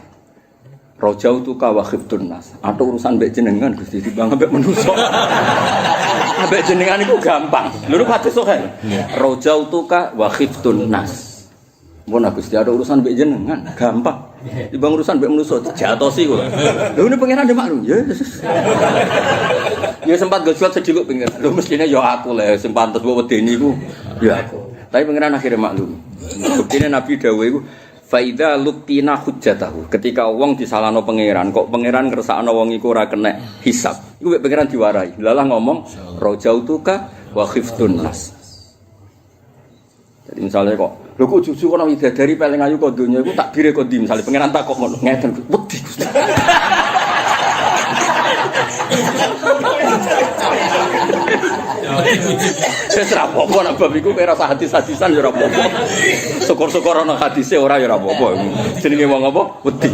Rojau tu ka wa khifdun nas. Atau urusan mbek jenengan Gusti dibang mbek manusa. Ambek jenengan iku gampang. Lho hadis sok ae. Rojau tu ka wa khifdun nas. Mun Gusti ada urusan mbek jenengan gampang. Dibang urusan mbek manusa jatosi kok. Lho ini pangeran de maklum. Ya. Ya sempat gosot sedikit pengen. Lho mestine ya aku le sing pantes mbok wedeni iku ya aku. Tapi pangeran akhirnya maklum. Buktine Nabi dawuh iku faida luktina hujjatahu. Ketika wong disalahno pangeran, kok pangeran ngersakno wong iku ora kena hisab. Iku mek pangeran diwarai. Lalah ngomong rajautuka wa khiftun nas. Jadi misalnya kok lho kok juju kono widadari paling ayu kok donya iku takbire kok ndi misale pangeran takok ngono ngeten wedi Gusti. Wis ra apa-apa nek bab iku kira usah hadis-hadisan ya ora apa-apa. Syukur-syukur ana hadise ora ya ora apa-apa. Jenenge wong apa? Wedi.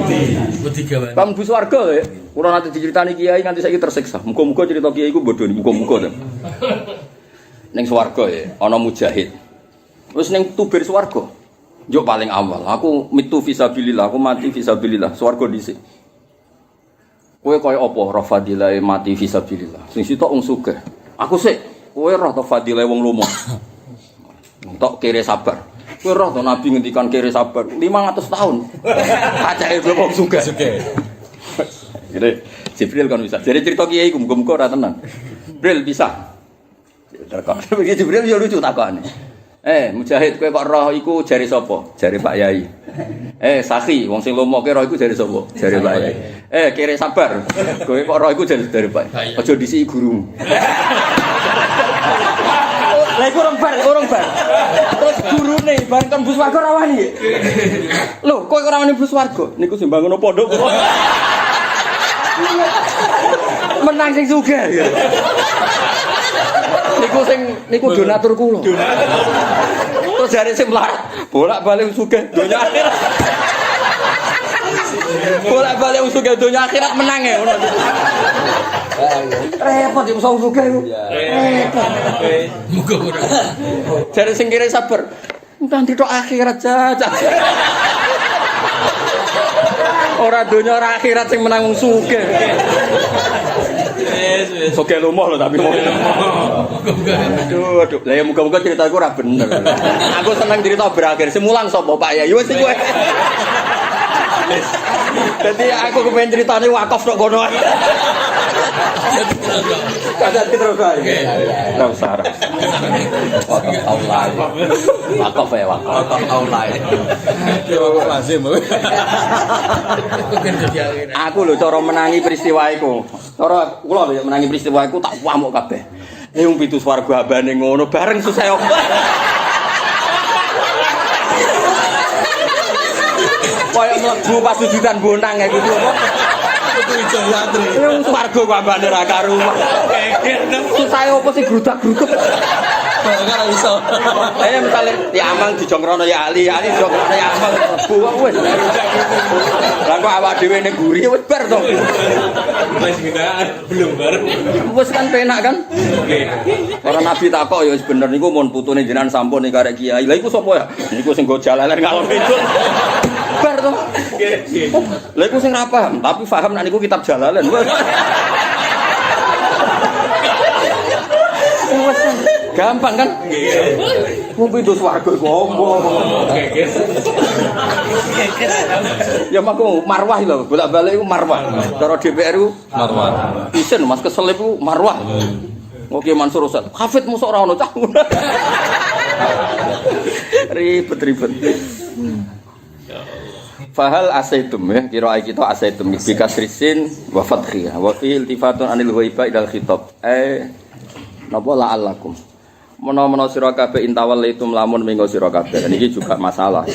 Wedi gawe. Bang Bu Swarga ya. Kula nate diceritani kiai nganti saiki tersiksa. Muga-muga cerita kiai iku bodho muga-muga. Ning swarga ya ana mujahid. Wis ning tubir swarga. Yo paling awal. Aku mitu fisabilillah, aku mati fisabilillah. Swarga dhisik. Kowe kaya apa roh fadilah mati fisabilillah. Sing sitok wong sugih. Aku sik kowe roh to fadilah wong lomo. Tok kere sabar. Kowe roh to Nabi ngendikan kere sabar 500 tahun. Pacake wong sugih. Gede. Jibril kan bisa. Jadi cerita kiai iku muga-muga ora tenan. Jibril bisa. Terkok. Begitu Jibril yo lucu takone. Mujahid kowe kok roh iku jare sapa? Jare Pak Yai. Sakhi wong sing lomo ke roh iku jare sapa? Jare Pak Yai. Kere sabar. Kowe kok roh iku jare Pak. Aja disiki gurumu. Lah iku urung bar. Terus gurune bareng kan bus warga ra wani. Lho, kowe ora wani bus warga. Niku sing bangun pondok. Menang sing sugih. Niku donatur kula. Terus jare sing mlarat, bolak-balik sugih donya akhirat. Bolak-balik sugih donya akhirat menang ya ngono. Repot iki musuh sugih iku. Muga-muga. Jare sing kire sabar. Nanti tok akhirat saja. Ora donya ora akhirat sing menang wong sugih. Sugih lumoh lho tapi mau. Aduh. Lah ya muga-muga ceritaku ora bener. Aku seneng cerita berakhir. Semulang sapa Pak ya? Wis iku. Dadi aku kepengin critane wakaf tok kono. Kada terus ae. Ora usah. Wakaf online. Wakaf ya wakaf online. wakaf lazim. Aku lho cara menangi peristiwa iku. Cara kula lho menangi peristiwa iku tak wamuk kabeh. Wong pitu swarga abane ngono bareng susah opo. Kaya mlebu pas sujudan bonang iku apa? Itu ijo antri. Wong swarga kok abane ra karuan. Susah opo sing grudak-gruduk. Ora iso. Misalnya ya Amang dijongkrono ya Ali dijongkrono ya Amang buang wis. Lah kok awak dhewe ning guri wis bar to. Mas kita belum bareng. Wis kan penak kan? Oke. Para nabi takok ya wis bener niku mun putune jenengan sampun ning karek kiai. Lah iku sapa ya? Niku sing go jalalan ngalor itu. Bar to. Lah iku sing ra paham, tapi paham nek niku kitab jalalan. Gampang kan? Wong pintu swarga iku ombo. Oke. Ya maku marwah lho, bolak-balik iku marwah. Cara DPR iku Marwah. isen Mas keselip iku marwah. Oke Mansur Ustaz. Hafid mosok ora ono cah. Ribet. Fahal asaitum ya, kira kita asaitum bi kasrisin wa fathiyah wa fi iltifatun anil ghaiba ilal khitab. Napa la'allakum. Menawa sira kabeh intawal itu lamun minggo sira kabeh. Niki juga masalah.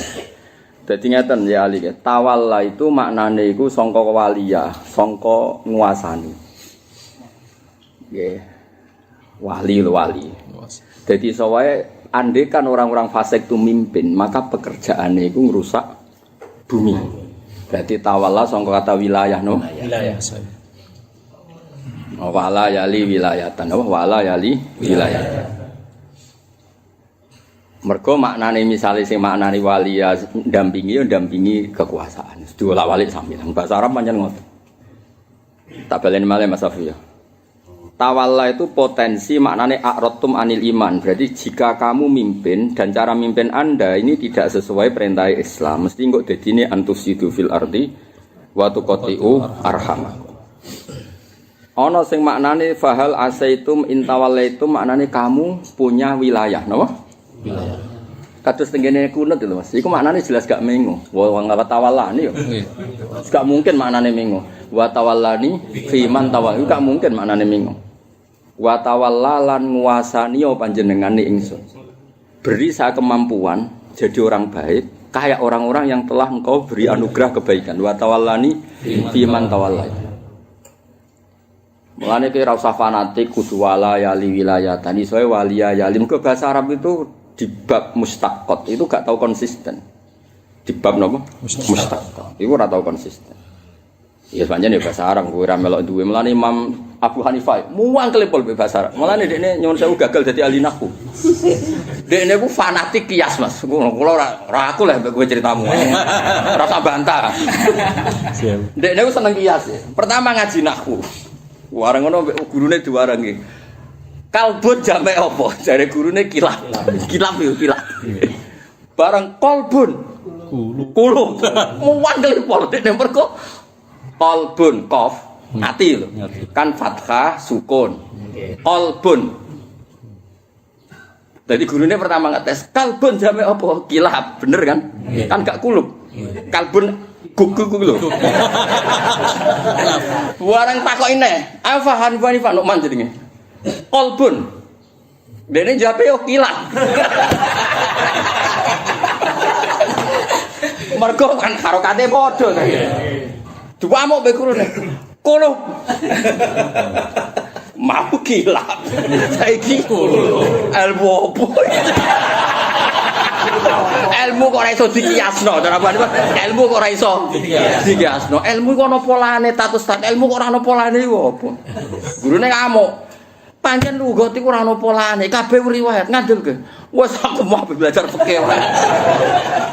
Dadi ngeten ya Ali, tawalla itu maknane iku sangka waliya, sangka nguasani. Nggih. Wali. Dadi sawae andekan orang-orang fasik itu mimpin, maka pekerjaane iku ngrusak bumi. Berarti tawalla sangka kata wilayah no. Wilayah. Wala yali wilayatan. Wala yali wilayatan. Mergo maknane misale sing maknane wali ya ndampingi kekuasaan. Diolak-walik sampeyan. Bahasa Arab pancen ngoten. Tak baleni malih Mas Safi ya. Tawalla itu potensi maknane a'radtum anil iman. Berarti jika kamu mimpin dan cara mimpin Anda ini tidak sesuai perintah Islam, mesti kok dadine antusidu fil ardi wa tuqati'u arham. Ana sing maknane fahal asaitum intawallaitum maknane kamu punya wilayah, napa? Wilayah. Kados tengene kunut lho Mas. Iku maknane jelas gak mengo. Wong ngapa tawallani yo. Gak mungkin maknane mengo. Wa tawallani fi man tawalla. Gak mungkin maknane mengo. Wa tawallalan nguasani yo panjenengane ingsun. Beri saya kemampuan jadi orang baik kayak orang-orang yang telah engkau beri anugerah kebaikan. Wa tawallani fi man tawalla. Mulane ki ora usah fanatik kudu wala yali wilayatan. Iso waliya yali. Mergo bahasa Arab itu di bab mustaqot itu gak tahu konsisten. Di bab napa? Mustaqot. Iku ora tahu konsisten. Ya pancen ya bahasa Arab kuwi ora melok duwe. Mulane Imam Abu Hanifah muang kelepol bahasa Arab. Mulane dekne nyuwun sewu gagal dadi ahli nahwu. Dekne ku fanatik kias Mas. Kula ora aku lah kowe ceritamu. Ora usah bantah. Siap. Dekne ku seneng kias. Pertama ngaji nahwu. Warang ngono gurune diwarangi. Kalbun jame apa? Jare gurune kilap. Kilap yo kilap. Barang kolbun. Kulu. Muwang kelipor nek mergo kolbun qaf ati lho. Kan fathah sukun. Kolbun. Jadi gurune pertama ngetes kalbun jame apa? Kilap, bener kan? Kan gak kulub. Kalbun gugu lho. Warang takoki neh. Afahan Hanifah Nu'man jenenge. Kolbun. Dene jape yo kilap. Mergo kan harokate padha ta. Duamuk be kurune. Kono. Mau kilap. Saiki kono. Ilmu opo? Ilmu kok ora iso dikiasno, cara apa? Ilmu kok ora iso dikiasno. Ilmu kok ana polane, status ilmu kok ora ana polane iku apa? Gurune ngamuk. Pancen lugot iku ora ana polane, kabeh riwayat ngandel ke. Wes aku mau belajar fikih ora.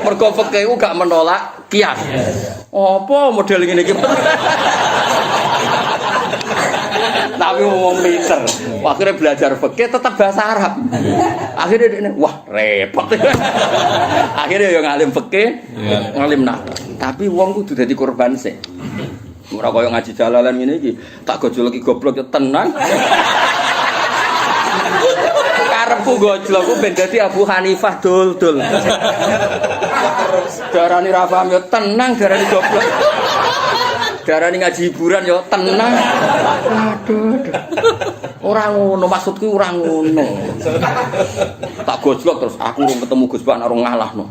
Mergo fikih ku gak menolak kias. Apa model ngene iki? Tapi wong pinter. Akhirnya belajar fikih tetap bahasa Arab. Akhirnya dia wah repot. Akhirnya yo ngalim fikih, ngalim nahwu. Tapi wong kudu dadi korban sik. Ora koyo ngaji jalalan ngene iki, tak gojol iki goblok yo tenang. Karepku gojlok ku ben dadi Abu Hanifah dul-dul. Darani ra paham yo tenang, darani goblok. Darani ngaji hiburan yo tenang. Aduh. Ora ngono maksudku ora ngono. Tak gojlok terus aku urung ketemu Gus Bak nang ngalahno.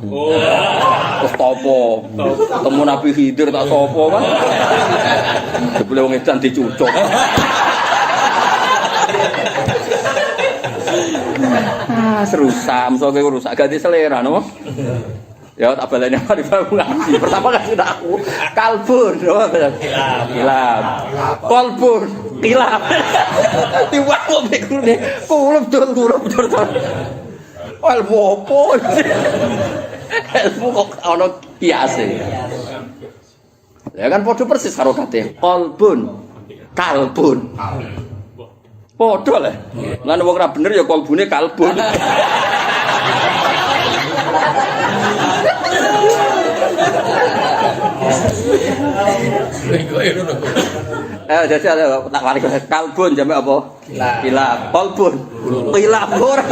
Terus topo? Ketemu Nabi Khidir tak topo kan. Jebule wong edan dicucuk. rusak, mesti rusak ganti selera no. Ya tak baleni mari ngaji. Pertama kan sudah aku kalbun, kilap. Kolbun, kilap. Diwaku pikune, kulub dur. Ilmu apa? Ilmu kok ana kiase. Ya kan padha persis karo kate. Kolbun, kalbun. Padha lah. Lan wong ora bener ya kolbune kalbun. Jadi ada tak wali kalbun jamek apa? Kilap. Kolbun. Kilap ora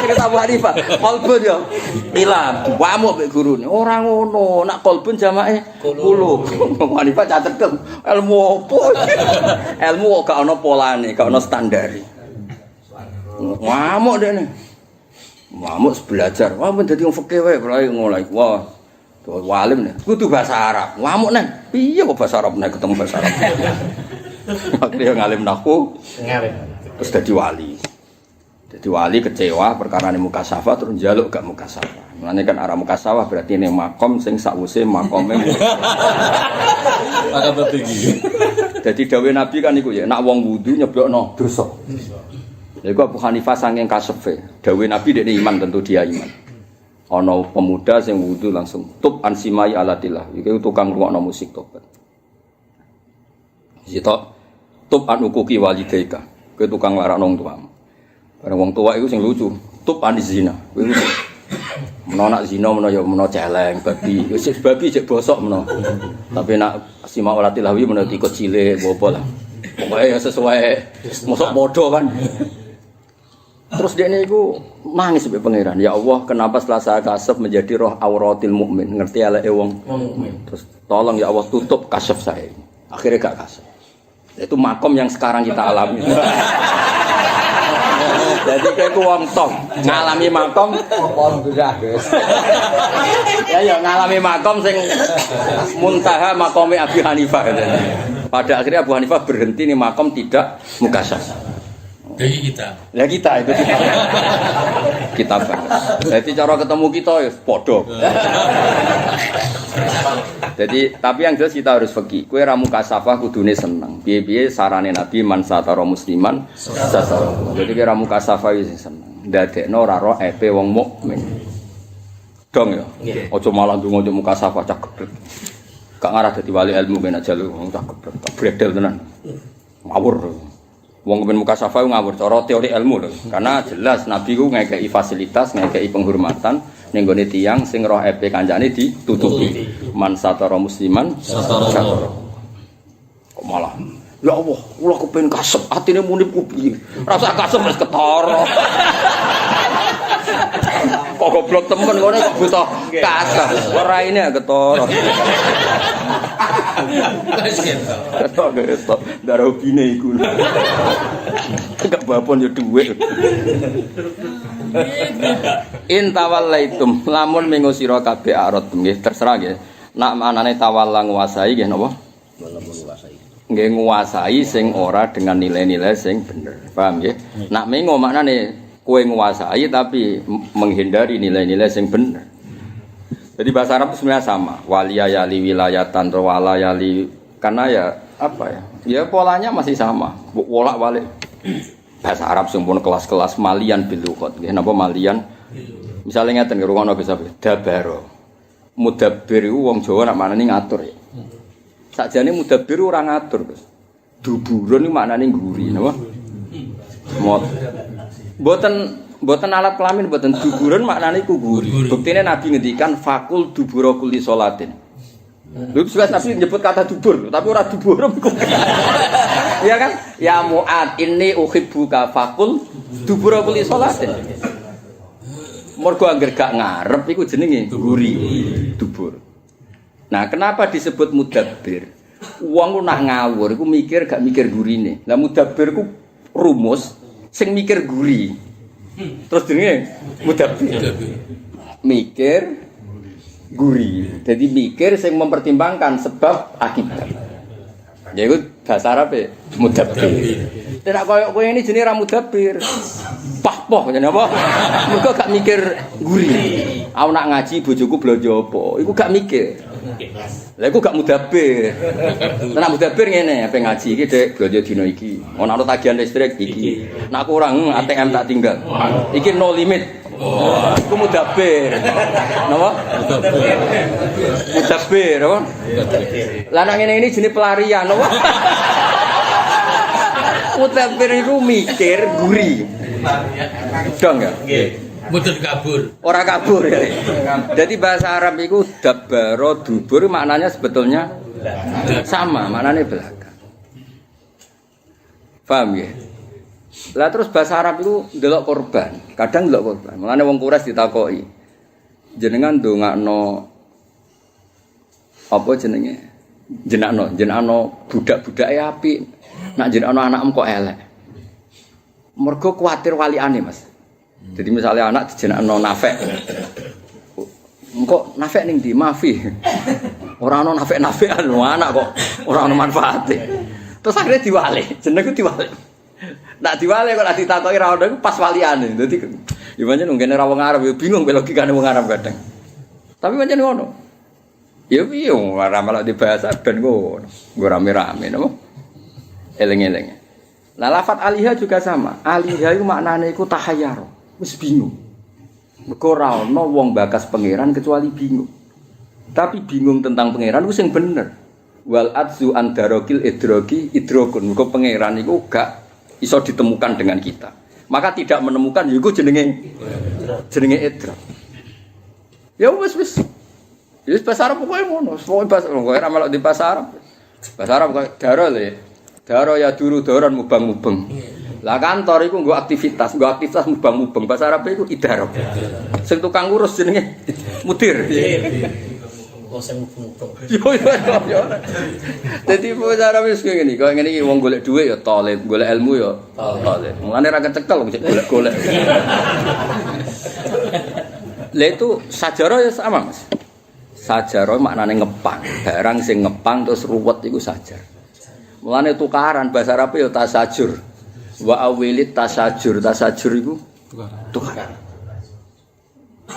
cerita Abu Hanifah. Kolbun yo. Kilap. Wamuk mek gurune. Ora ngono. Nak kolbun jamake kulub. Abu Hanifah catet ilmu apa? Ilmu kok gak ana polane, gak ana standare. Wamuk dene. Wamuk belajar. Wah men dadi wong fikih wae mulai. Wah. Walim nih, kudu bahasa Arab. Ngamuk nih, piye kok bahasa Arab nih ketemu bahasa Arab? Akhirnya ngalim naku, terus jadi wali. Jadi wali kecewa perkara ini mukasafah terus njaluk gak mukasafah. Mulane kan arah mukasafah berarti ini makom sing sakwise makome. Maka tertinggi. Jadi dawuh Nabi kan iku ya, nak wong wudu nyeblokno dosa. Lha iku Abu Hanifah saking kasefe. Dawuh Nabi dekne iman tentu dia iman. Ono pemuda sing wudu langsung tub ansimai alatillah. Iku tukang ngrungokno musik tobat. Sitok tub anukuki walidaika. Kowe tukang larakno wong tuamu. Bareng wong tua iku sing lucu, tub anizina. Kowe menawa nak zina menawa ya menawa celeng babi. Wis babi cek bosok menawa. Tapi nak sima alatillah wi menawa ikut cilik apa lah. Pokoke ya sesuai mosok padha kan. Terus dia ini nangis sampai pangeran. Ya Allah, kenapa setelah saya kasaf menjadi roh auratil mukmin? Ngerti ala wong mukmin. Terus tolong ya Allah tutup kasaf saya. Akhirnya gak kasaf. Itu makom yang sekarang kita alami. Jadi kayak wong tong ngalami makom. Alhamdulillah, guys. Ya ngalami makom sing muntaha makome Abu Hanifah katanya. Pada akhirnya Abu Hanifah berhenti nih makom tidak mukasaf. Dari kita. Ya kita itu kita banget. Jadi cara ketemu kita ya podo. Jadi tapi yang jelas kita harus fikih. Kue ramu kasafah kudune seneng. Piye-piye sarane Nabi man satara musliman satara. Jadi kue ramu kasafah wis seneng. Ndadekno ora ro epe wong mukmin. Dong ya. Aja malah ndonga njuk mukasafah cak gebret. Gak ngarah dadi wali ilmu ben aja lu wong cak gebret. Bredel tenan. Ngawur. Wong kepen mukasafah ngawur cara teori ilmu lho. Karena jelas Nabi ku ngekeki fasilitas, ngekeki penghormatan ning gone tiyang sing roh epe kancane ditutupi. Man satara musliman satara. Kok malah ya Allah, kula kepen kasep, atine muni piye. Rasa kasep wis ketara. Kok goblok temen ngene kok butuh kasep. Ora ini ketara. Ketok darah opine iku. Enggak bapon yo dhuwit. Intawallaitum lamun minggu sira kabeh arot nggih terserah nggih. Nak manane tawalla nguasai nggih napa? Nggih nguasai sing ora dengan nilai-nilai sing bener. Paham nggih? Nak minggu maknane kowe nguasai tapi menghindari nilai-nilai sing bener. Jadi bahasa Arab itu sebenarnya sama. Waliyayali wilayatan walayali karena ya apa ya? Ya polanya masih sama. Wolak-walik. Bahasa Arab sing pun kelas-kelas malian bil lughat. Nggih napa malian? Misale ngeten ngrungokno bisa dabaro. Mudabbir iku wong Jawa nak maknane ngatur ya. Sakjane mudabbir ora ngatur, Gus. Duburon iku maknane ngguri, napa? Mboten alat kelamin, mboten duburon maknane iku guri. Buktine Nabi ngendikan fakul dubura kulli salatin. Lha wis Nabi nyebut kata dubur, tapi ora dubur. Iya kan? Ya Mu'ad inni uhibbuka fakul dubura kulli salatin. Mergo angger gak ngarep iku jenenge guri, dubur. Nah, kenapa disebut mudabbir? Wong ku nak ngawur iku mikir gak mikir gurine. Lah mudabbir ku rumus sing mikir guri. Terus jenenge mudabbir. Mikir guri. Jadi mikir sing mempertimbangkan sebab akibat. Ya iku bahasa Arab e mudabbir. Nek koyo kowe ini jenenge ra mudabbir. Pah poh jenenge apa? Mergo gak mikir guri. Aku nak ngaji bojoku blonjo apa? Iku gak mikir. Lah iku gak mudabir. Nek mudabir ngene, ape ngaji iki Dek blonjo dina iki. Ana tagihan listrik iki. Nek kurang ATM tak tinggal. Iki no limit. Iku mudabir. Napa? Mudabir, apa? Lah nek ngene ini jenis pelarian, apa? Mudabir itu mikir guri. Dong ya? Mudun kabur. Orang kabur ya. Jadi bahasa Arab itu dabbaro dubur maknanya sebetulnya sama, maknanya belakang. Paham ya? Lah terus bahasa Arab itu ndelok korban, kadang ndelok korban. Mulane wong Quraisy ditakoki. Jenengan ndongakno apa jenenge? Jenakno budak-budake apik. Nak jenakno anakmu kok elek. Mergo kuwatir waliane, Mas. Jadi misalnya anak dijenakno Nafek. Engko Nafek ning ndi? Mafi. Ora ono nafek-nafekan anak kok ora ono manfaate. Terus akhirnya diwali, jenengku diwali. Nak diwali kok nak ditakoki ra ono iku pas waliane. Dadi ya pancen ngene ra wong Arab ya bingung logikane wong Arab kadang. Tapi pancen ngono. Ya piye ora malah dibahas ben ngono. Nggo rame-rame napa? Eleng-eleng. Nah lafat alihah juga sama. Alihah itu maknanya itu tahayyaro. Wis bingung. Mergo ora ana wong bakas pangeran kecuali bingung. Tapi bingung tentang pangeran ku sing bener. Wal adzu andarokil idroki idrokun. Mergo pangeran iku gak iso ditemukan dengan kita. Maka tidak menemukan iku jenenge idrok. Ya wis. Ya wis bahasa Arab pokoke ngono. Pokoke bahasa ora melok di bahasa Arab. Bahasa Arab kok daro le. Daro ya duru doron mubang-mubeng. Lah kantor iku nggo aktivitas mubang-mubeng. Bahasa Arab iku idaro. Sing tukang ngurus jenenge mudir. Oh sing mubeng. Yo. Dadi bahasa Arab wis ngene iki. Kok ngene iki wong golek dhuwit ya talib, golek ilmu ya talib. Mulane ra kecekel golek-golek. Lah itu sajarah ya sama, Mas. Sajarah maknane ngepang. Barang sing ngepang terus ruwet iku sajar. Mulane tukaran bahasa Arab ya tasajur. Wa awilit tasajur iku tukaran.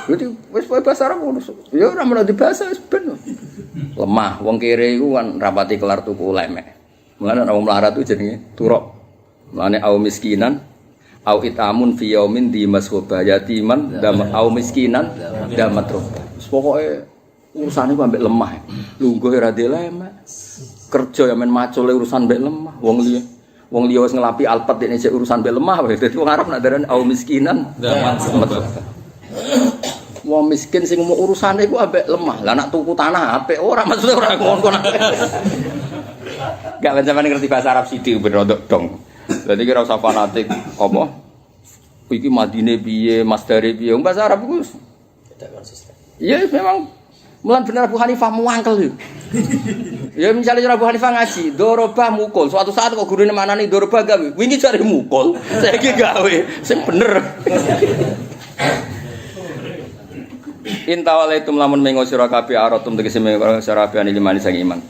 Jadi wis bahasa Arab ngono. Ya ora menawa dibahasa wis ben. Lemah, wong kere iku kan rapati kelar tuku lemek. Mulane wong melarat itu jenenge turok. Mulane au miskinan au itamun fi yaumin di masghaba yatiman dam au miskinan damat roba. Pokoke urusane ku ambek lemah. Lungguh ora lemek. Kerja ya men macule urusan mbek lemah wong liya wis ngelapi alpet nek isih urusan mbek lemah wae dadi wong Arab nak darani au miskinan wong miskin sing mau urusane iku ambek lemah lah nak tuku tanah apik ora maksudnya ora ngono gak sampeyan ngerti bahasa Arab sithik ben rodok dong dadi kira usah fanatik apa iki madine piye masdare piye bahasa Arab iku tidak konsisten iya memang mulan bener Abu Hanifah muangkel yo. Ya misalnya Abu Hanifah ngaji, doroba mukul. Suatu saat kok gurune manani doroba gawe. Wingi jare mukul, saiki gawe. Sing bener. Intawalaitum lamun mengo sira kabeh aratum tegese mengo sira kabeh limani sang iman.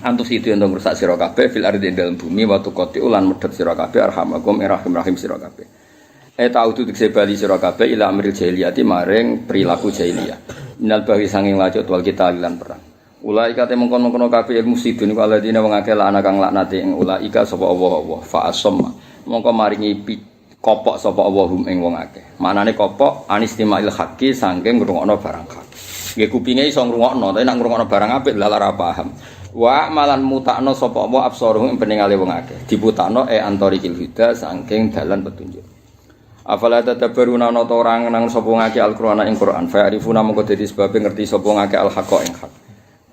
Antus itu yang ngrusak sira kabeh fil ardi dalam bumi wa tuqati ulan medhot sira kabeh arhamakum rahim sira kabeh. Ta'udu tegese bali sira kabeh ila amril jahiliyati maring perilaku jahiliyah. Minal bahi sanging lajut wal kita lan perang. Ulaika te mengkon-mengkon kabeh ilmu sidun iku aladine wong akeh lan kang laknate ing ulaika sapa Allah fa asamma. Mongko maringi kopok sapa Allahum ing wong akeh. Manane kopok anistimail haqqi saking ngrungokno barang hak. Nggih kupinge iso ngrungokno, tapi nek ngrungokno barang apik lha ora paham. Wa malan mutakno sapa Allah absaruhum ing peningale wong akeh. Diputakno antarikil huda saking dalan petunjuk. Afala tadabbaruna ana ta ora nang sapa ngake Al-Qur'an ing Qur'an fa arifuna mongko dadi sebab ngerti sapa ngake al-haqqa ing hak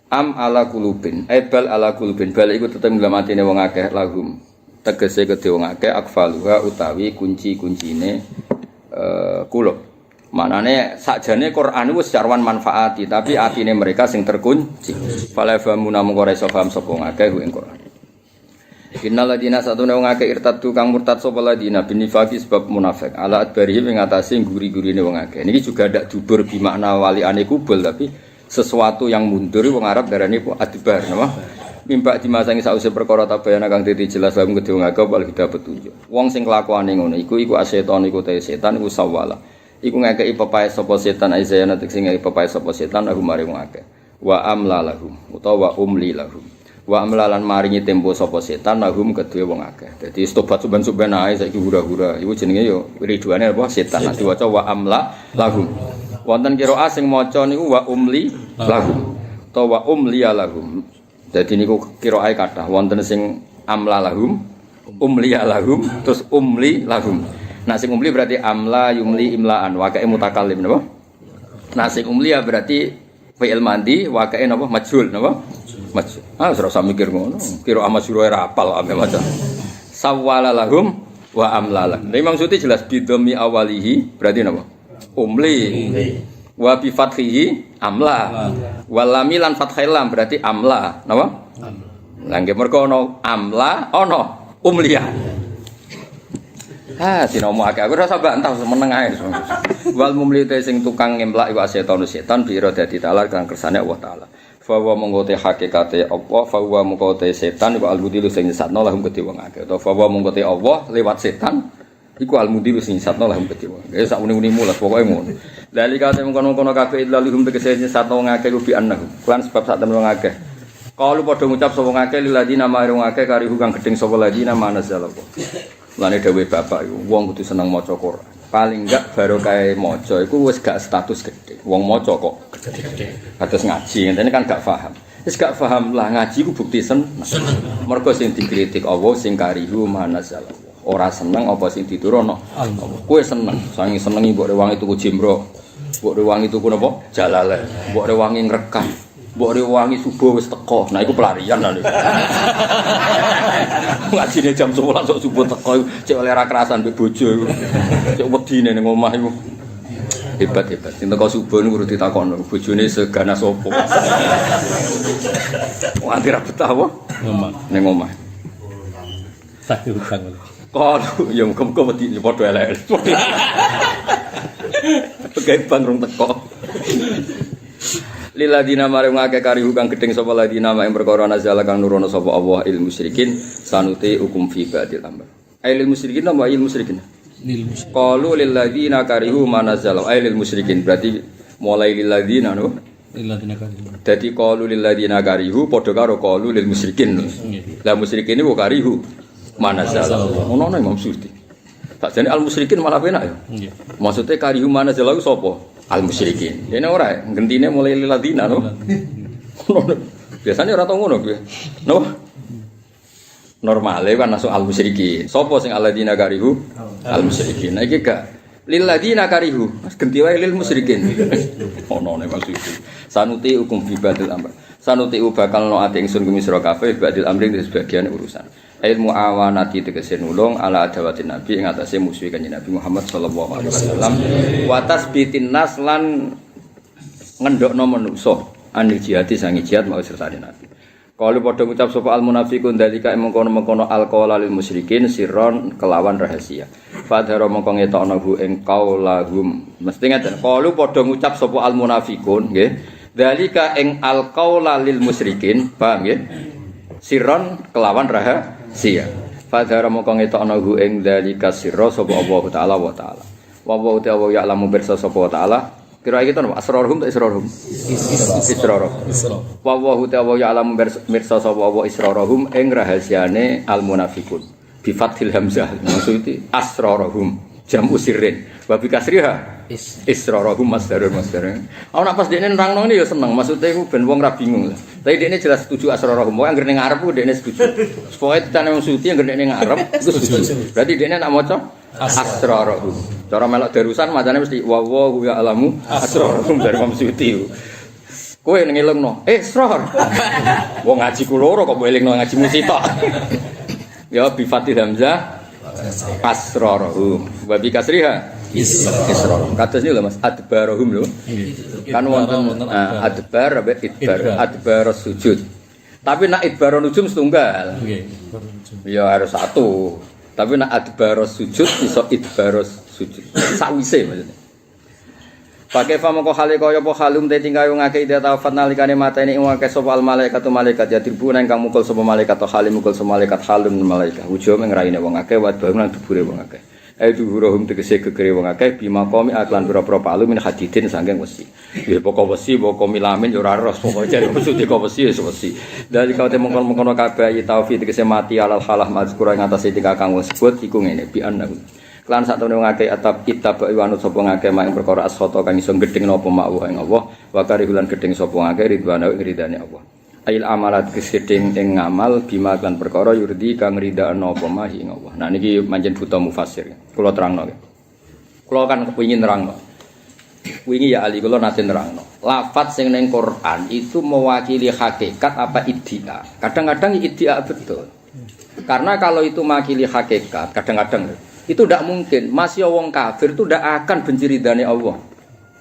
am ala kulubin ebal ala kulubin bal iku tetep nglamatine wong akeh lahum tegese kedhe wong akeh akfaluha utawi kunci-kuncine kulub maknane sakjane Qur'an iku wis jarwan manfaati tapi atine mereka sing terkunci fala famuna mongko ora iso paham sapa ngake ing Qur'an. Innal ladina satune wong akeh irtadu kang murtad sapa ladina binifaqi sebab munafik ala adbarihi ing atase guri-gurine wong akeh. Niki juga ndak dubur bi makna waliane kubul tapi sesuatu yang mundur wong Arab darane adbar napa. Mimpak dimasangi sause perkara tabayana kang dadi jelas lahum kedhe wong akeh wal hidayah petunjuk. Wong sing kelakuane ngono iku asetan iku te setan iku sawala. Iku ngekeki pepae sapa setan aizayana sing ngekeki pepae sapa setan lahum mari wong akeh. Wa amla lahum utawa umli lahum. Wa amlalan maringi tempo sapa setan lahum kedhe wong akeh. Dadi tobat suban-suban ae saiki hura-hura. Iku jenenge yo ridwane apa setan. Nek diwaca wa amla lahum. Wonten qiraah sing maca niku wa umli lahum utawa umli lahum. Jadi niku qiraahe kathah wonten sing amla lahum, umli lahum, terus umli lahum. Nah sing umli berarti amla yumli imlaan, waqae mutakallim napa? Nah sing umli ya berarti fi'il mandi, waqae napa? Majhul napa? Majhul. Ah ora usah mikir ngono. Qiraah masyhur ora apal ame maca. Sawwala lahum wa amla lahum. Imam Suyuti jelas bidhammi awalihi berarti napa? Umli. Wa bi fathihi amla. Wal lam lan fathil lam berarti amla, napa? Lah nggih mergo ana amla, ana umliya. Dinomo akeh aku ora usah bantah meneng ae. Wal mumli te sing tukang ngemplak iku setan biro dadi taala kang kersane Allah taala. Fa wa mongko te hakikate apa fa wa mongko te setan iku al-mudil sing nyesatno lahum kedhe wong akeh. Utawa fa wa mongko te Allah lewat setan iku al-mudil sing nyesatno lahum kedhe wong. Ya sak muni-muni mulas pokoke ngono. Lali kate mengkono-kono kabeh illalihum tegese nyesatno wong akeh ku bi annahu. Lan sebab sak temen wong akeh. Kalau padha ngucap sapa wong akeh liladina marung akeh karihu kang gedeng sapa ladina manazalapa. Lane dawuh bapak iku wong kudu seneng maca Quran. Paling enggak barokah maca iku wis gak status gede. Wong maca kok gede-gede. Kados ngaji ngene kan gak paham. Wis gak paham lah ngaji ku bukti seneng. Mergo sing dikritik Allah sing karihu manazalapa. Ora seneng apa sing diturono Allah. Kowe seneng, sangi senengi mbok rewangi tuku jembro. Mbok rewangi tuku napa? Jalale. Mbok rewangi ngrekah. Mbok rewangi subuh wis teko. Nah iku pelarian lho. Ngajine jam 11 sok subuh teko cek oleh ra kerasan mbek bojo iku. Cek wedine ning omah iku. Hebat. Sing teko subuh niku kudu ditakon bojone segana sapa. Wong ra betah apa? Ngomong. Ning omah. Tak hutang. Kalau ya muka-muka mati padha elek. Pegai bang rong teko. Liladina mare ngake karihu kang gedeng sapa ladina mak perkara nazala kang nurono sapa Allah ilmu musyrikin sanuti hukum fi badil amr. Ilmu musyrikin apa ilmu musyrikin? Qalu lil ladina karihu manazala ilmu musyrikin berarti mulai lil ladina no. Liladina karihu. Dadi qalu lil ladina karihu padha karo qalu lil musyrikin. Lah musyrikin niku karihu manazala. Ono nang Imam Suyuti. Sakjane al musyrikin malah penak ya. Nggih. Maksudnya karihu manazala ku sapa? Al musyrikin. Dene ora gentine mulai liladina no. Biasane ora tau ngono kuwi. No. Normale kan masuk al musyrikin. Sapa sing alladzina karihu? Al musyrikin. Nah iki gak lil ladina karihu. Mas genti wae lil musyrikin. Ono ne maksud itu. Sanuti hukum fi badil amr. Sanuti bakal no ati ingsun kumisra kabeh badil amri di sebagian urusan. Ilmu awanati tegese nulung ala adawatin nabi ing atase musuhi kanjeng Nabi Muhammad sallallahu alaihi wasallam wa tasbitin nas lan ngendokno manungsa anil jihad sangi jihad mau sertane nabi. Kalau padha ngucap sapa al munafiqun dalika mengkono-mengkono alqaula lil musyrikin sirron kelawan rahasia. Fadhara mengko ngetokno hu ing qaulahum. Mesti ngeten. Kalau padha ngucap sapa al munafiqun nggih. Dalika ing alqaula lil musyrikin, paham nggih? Sirron kelawan rahasia. Fadhara mengko ngetokno hu ing dalika sirra sapa Allah taala wa taala. Wa wa ta'ala ya'lamu birsa sapa taala. Kira iki to asrarhum ta israrhum? Israrhum. Wa wa ta'ala ya'lamu birsa sapa Allah israrhum ing rahasiane al munafiqun. Bi fathil hamzah maksud asrarhum jamu sirrin. Wa bi kasriha israrhum masdarun. Ana pas dekne nerangno ngene ya seneng. Maksude iku ben wong ra bingung. Tapi dekne jelas setuju asrarhum. Wong anggere ning ngarep ku dekne setuju. Pokoke titane wong suci anggere ning ngarep iku setuju. Berarti dekne nak maca asrarhum. Cara melok darusan macane mesti wa ya'lamu asrarhum dari Imam Suyuti. Kowe ngelingno, israr. Wong ngaji ku loro kok elingno ngaji musitok. Ya bi fathil hamzah asrarhum. Wa bi kasriha Isra. Kados niku lho Mas, adbarahum lho. Kan wonten adbar ambek idbar. Adbar sujud. Tapi nak idbar nujum setunggal. Nggih. Ya harus satu. Tapi nak adbar sujud iso idbar sujud. Sawise maksudnya. Pakai famo ko hale kaya apa halum te tingkah wong akeh ida tawafat nalikane mateni wong akeh sapa al malaikatu malaikat ya dirbuna kang mukul sapa malaikat to halim mukul sapa malaikat halum malaikat wujo mengraine wong akeh wa bangun dubure wong akeh itu hurum tegese gegere wong akeh bima qomi aklan pira-pira palu min hadidin saking wesi ya pokok wesi pokok milamin yo ora ros pokok jare maksud kok wesi ya wesi dari kau te mongkon-mongkon kabeh taufi tegese mati alal halah mazkura ing atase tingkah kang wis sebut iku ngene bi annahu lan sak temene ngake atap kitab iwanut sapa ngake mak ing perkara asfata kang iso gedeng napa mak wa ing Allah wa karihulan gedeng sapa ngake ridwana ing ridane Allah ail amalat kesedeng ing ngamal bima lan perkara yurdi kang ridana apa mak ing Allah nah niki manjen buta mufassir kula terangno kula kan kepengin nerangno wingi ya ali kula nate nerangno lafaz sing ning Quran itu mewakili hakikat apa iddia kadang-kadang iddia betul karena kalau itu mewakili hakikat kadang-kadang itu tidak mungkin. Masih wong kafir itu tidak akan benci ridhani Allah.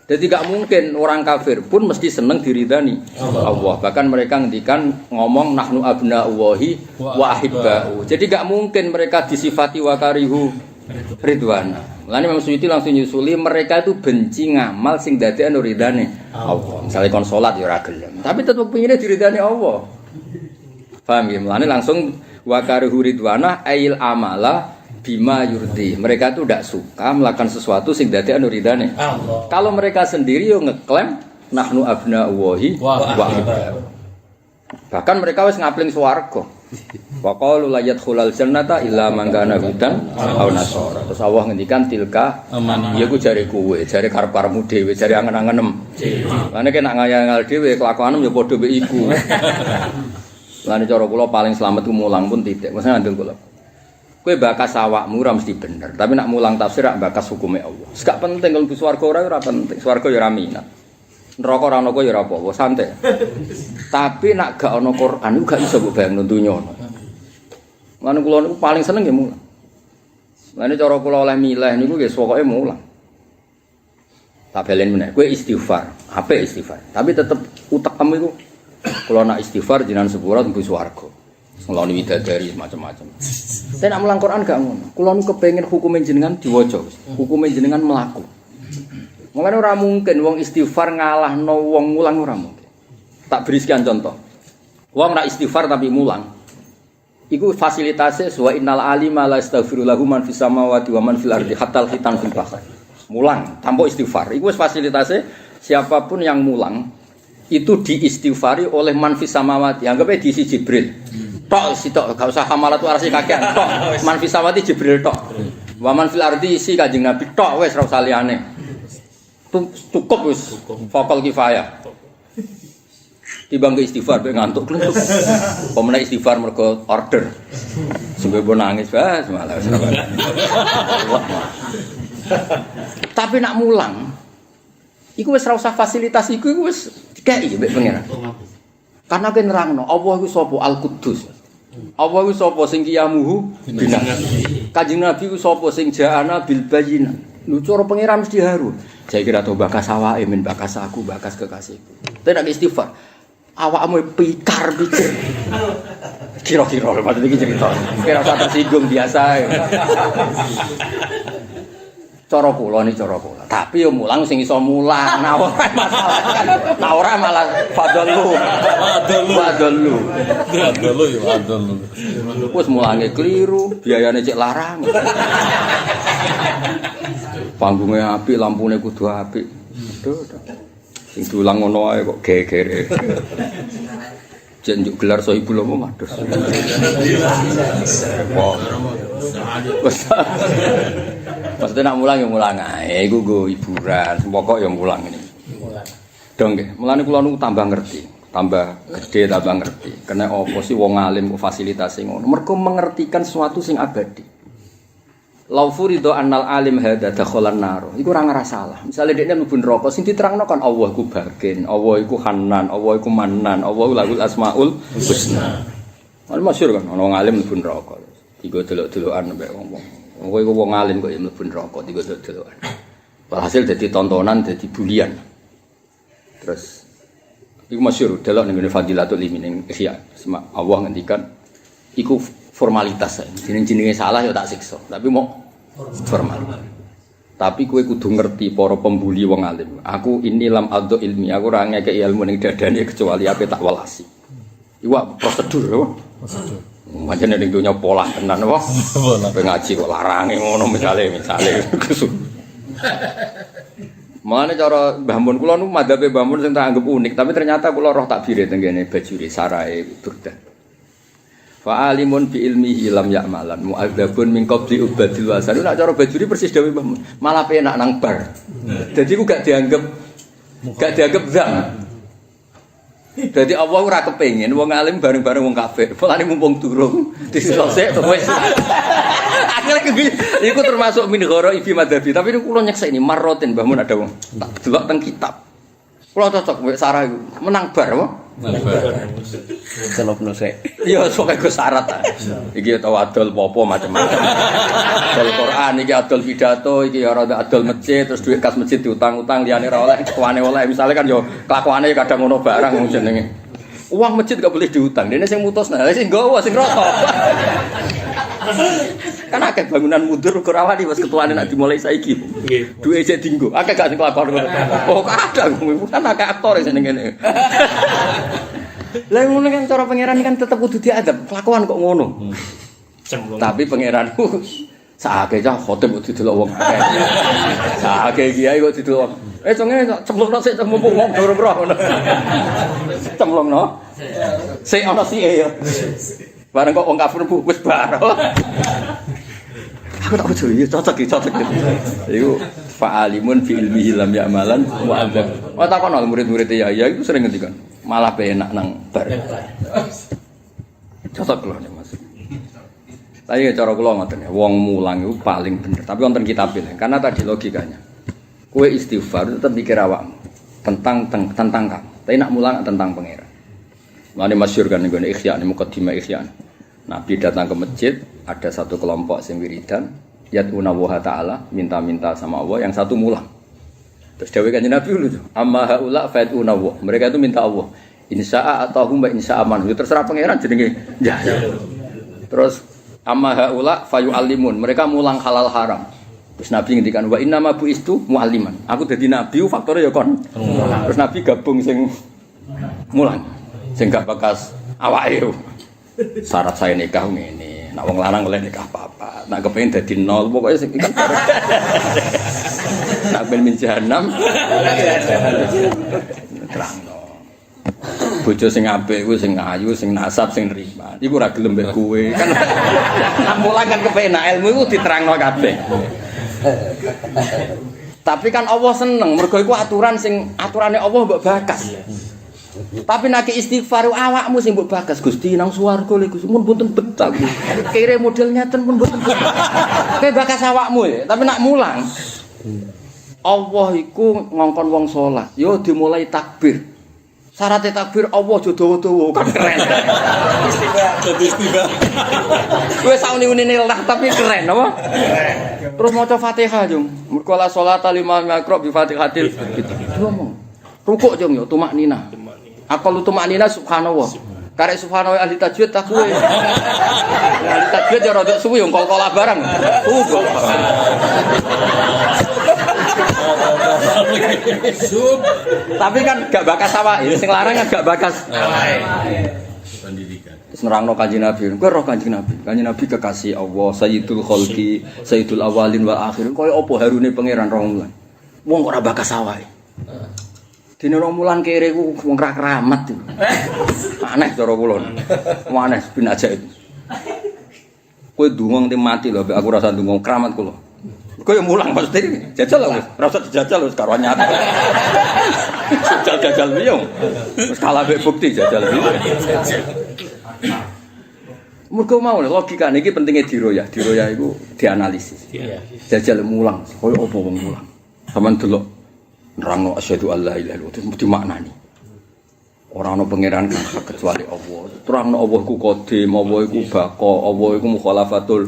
Jadi tidak mungkin orang kafir pun mesti senang diridhani Allah. Bahkan mereka ngendikan ngomong nahnu abna'ullahi wa ahibba'u. Jadi tidak mungkin mereka disifati wa karihu ridwana. Mulane Imam Suyuti langsung nyusuli mereka itu benci ngamal sing dadekno ridhane Allah. Misalnya kon salat ya ora gelem, tapi tetep pengine diridhani Allah. Paham ya? Mulane langsung wa karihu ridwana ail amala bima yurdi. Mereka itu tidak suka melakukan sesuatu sing dadekno ridane Allah. Kalau mereka sendiri yo ngeklaim nahnu abna'ullahi wa ahibba'u. Bahkan mereka wis ngapling swarga. Wa qalu la yadkhulul jannata illa man kana hudan aw nasara. Terus Allah ngendikan tilka ya ku jare kowe, jare karep-karepmu dhewe, jare angen-angenem. Lane nek ngayal dhewe kelakuanem ya padha mek iku. Lane cara kula paling slamet ku mulang pun titik. Mesti ngandel kula. Kowe bakas awakmu ora mesti bener, tapi nak mulang tafsir rak bakas hukume Allah. Gak penting kalau swarga ora penting, swarga ya ora minat. Neraka ora ana kok ya ora apa-apa, santai. Tapi nak gak ana Quran iku gak iso mbok bayangno donya ono. Lan kula niku paling seneng ya mulang. Lan cara kula oleh milih niku nggih pokoke mulang. Tak belen meneh, kowe istighfar, apik istighfar. Tapi tetep utekmu iku kula nak istighfar jenengan sepura tembus swarga. Ngeloni widadari macam-macam. Saya nak mulang Quran gak ngono. Kula nu kepengin hukume jenengan diwaca, hukume jenengan mlaku. Mengene ora mungkin wong istighfar ngalahno wong mulang ora mungkin. Tak beri sekian contoh. Wong nak istighfar tapi mulang. Iku fasilitasnya wa innal alima la astaghfiru lahu man fis samawati wa man fil ardi hatta al-khitan fil bahr. Mulang tanpa istighfar. Iku fasilitasnya siapapun yang mulang itu diistighfari oleh man fis samawati. Anggapnya diisi Jibril. Tok sitok gak usah hamalat warasi kakean tok man fis samawati Jibril tok wa man fil ardi isi Kanjeng Nabi tok wis ora usah liyane cukup wis faqal kifayah timbang ke istighfar ben ngantuk klentuk pemene istighfar mergo order sampe mbok nangis wis malah tapi nak mulang iku wis ora usah fasilitas iku wis dikeki mbek pengen karena kan nerangno Allah iku sapa Al-Quddus. Allah iku sapa sing kiyamuhu binas. Kanjeng Nabi iku sapa sing ja'ana bil bayyinah. Lho cara pangeran mesti haru. Saya kira to bakas awake men bakas aku, bakas kekasihku. Tapi nek istighfar awakmu pikir. Kira-kira maksud iki cerita. Kira usah tersinggung biasa. Cara kula ni cara kula. Tapi yo mulang sing iso mulang. Nah ora masalah kan. Nah ora malah fadlu. Wis mulange kliru, biayane cek larang. Panggungnya apik, lampune kudu apik. Aduh. Sing diulang ngono ae kok gegere. Jenjuk gelar sohibul umum adus. Maksudnya nak mulang ya mulang ae, iku nggo hiburan, pokok ya mulang ini. Dong nggih, mulane kula nu tambah ngerti, tambah gede tambah ngerti. Kena apa sih wong alim kok fasilitase ngono? Mergo mengertikan sesuatu sing abadi. Lau furido annal alim hadza dakhalan nar. Iku ora ngerasalah. Misale dekne mlebu neraka sing diterangno kan Allah iku bagen, Allah iku Hanan, Allah iku Manan, Allah lahul asmaul husna. Ono masyhur kan ono alim mlebu neraka. Digo delok-delokan mbek wong-wong. Kowe iku wong alim kok ya mlebu neraka digo delok-delokan. Walhasil dadi tontonan, dadi bulian. Terus iku masyhur delok ning Fadilatul Ilmi ning Ihya. Allah ngendikan iku formalitas. Jenenge salah ya tak siksa, tapi mau formal. Tapi kowe kudu ngerti para pembuli wong alim. Aku ini lam addo ilmi, aku ora ngekeki ilmu ning dadane kecuali ape tak welasi. Iku prosedur apa? Prosedur. Macam ning dunya pola tenan apa? Pola. Ngaji kok larange ngono misale. Mulane cara Mbah Mun kula nu madhabe Mbah Mun sing tak anggap unik, tapi ternyata kula roh takbire teng kene bajure sarae burdah. Fa alimun bi ilmihi lam ya'malan mu'adzabun min qabli ubadil wasan. Nek cara bajuri persis dawuh Mbah Mun, malah penak nang bar. Dadi ku gak dianggap zam. Dadi Allah ora kepengin wong alim bareng-bareng wong kafir. Mulane mumpung durung disosek wis. Akhirnya iku termasuk min ghara ibi madhabi, tapi niku kula nyeksa ini marrotin Mbah Mun ada wong. Tak delok teng kitab. Kula cocok mek sarah iku menang bar apa? Celopno sik. Iya, sok kaya syarat ta. Iki tau adol apa macam-macam. Adol Quran iki adol pidato, iki ora adol masjid, terus duit kas masjid diutang-utang liyane ora oleh, kewane oleh. Misale kan yo kelakuane kadang ngono barang jenenge. Uang masjid gak boleh diutang. Dene sing mutusna, sing nggawa sing rokok. Kan akeh bangunan mundur kok rawani wis ketuane nek dimulai saiki. Nggih. Duwe isih dienggo. Akeh gak sing kelakon. Oh, kadang kan akeh aktor sing ngene. Lah ngono kan cara pangeran kan tetep kudu diadab. Kelakuan kok ngono. Tapi pangeranku sakake cah khotib kok didelok wong akeh. Sakake kiai kok didelok. Cenge cemplungno sik mumpung wong bro ngono. Cemplungno. Sik ana sike ya. Bareng kok wong kafir wis bar. Aku tak percaya, cocok. Iku fa'alimun fi ilmihi lam ya'malan wa adzab. Oh takon murid-murid ya itu sering ngendikan. Malah penak nang bar. Cocok lho nek Mas. Tapi cara kula ngoten ya, wong mulang iku paling bener. Tapi wonten kitab karena tadi logikanya. Kowe istighfar tetep mikir awakmu tentang kamu. Tapi nak mulang tentang pangeran. Mane masyhur kan nggone Ihya, mukaddimah Ihya. Nabi datang ke masjid, ada satu kelompok sing wiridan, yad'una wa ta'ala, minta-minta sama Allah, yang satu mulang. Terus dawuh kanjeng Nabi dulu, amma haula fa'atuna wa. Mereka itu minta Allah, insya'a atahum wa insya'a man. Terserah pangeran jenenge. Ya. Terus amma haula fayu'allimun. Mereka mulang halal haram. Terus Nabi ngendikan wa innama bu'istu mu'alliman. Aku dadi nabi faktore ya kon. Terus Nabi gabung sing mulang. Sing gak bakas awake. Syarat saya nikah ngene. Nek wong lanang oleh nikah apa-apa. Nek kepengin dadi nol pokoke sing ikan. Nek ben min jahanam. Terangno. Bojo sing apik kuwi sing ayu, sing nasab, sing nrima. Iku ora gelem mbek kowe. Kan mulang kan kepenak ilmu iku diterangno kabeh. Tapi kan Allah seneng mergo iku aturane Allah mbok bakas. Tapi nek istighfar awakmu sing mbok bagas Gusti nang swarga lho Gusti mun mboten betah. Kire model nyeten pun mboten betah. Kowe bakas awakmu ya, tapi nak mulang Allah iku ngongkon wong salat, yo dimulai takbir. Syaratnya takbir Allah aja dawa-dawa kan keren. Istighfar. Kowe sauni-unine lah tapi keren apa? Keren. Terus maca Fatihah, Jung. Mergo la sholata liman makro bi Fatihatil. Ngomong. Rukuk, Jung, yo tumak nina. Aqallu tumanina subhanallah. Karek subhanallah ahli tajwid tak kuwe. Ahli tajwid ya rada suwi wong kol-kola barang. Tapi kan gak bakas awake, sing larang kan gak bakas awake. Pendidikan. Terus nerangno Kanjeng Nabi. Kowe roh Kanjeng Nabi. Kanjeng Nabi kekasih Allah, Sayyidul Khalqi, Sayyidul Awalin wal Akhirin. Kaya apa harune pangeran rong wulan. Wong kok ora bakas awake. Dene rong mulan kere ku wong ra keramat. Aneh cara kula. Aneh bin ajaib. Kowe ndonga nganti mati lho, aku rasa ndonga keramat kula. Kowe yo mulang mesti jajal lho, ora usah dijajal wis karo nyata. Jajal piye? Wis kalah mbek bukti jajal piye. Mergo mau logika niki pentinge diroyah. Diroyah iku dianalisis. Jajal mulang, koyo apa wong mulang. Sampeyan delok nerangno asyhadu alla ilaha illallah mesti maknani. Ora ana pangeran kang kecuali Allah. Terangno Allah iku qadim, Allah iku baqa, Allah iku mukhalafatul.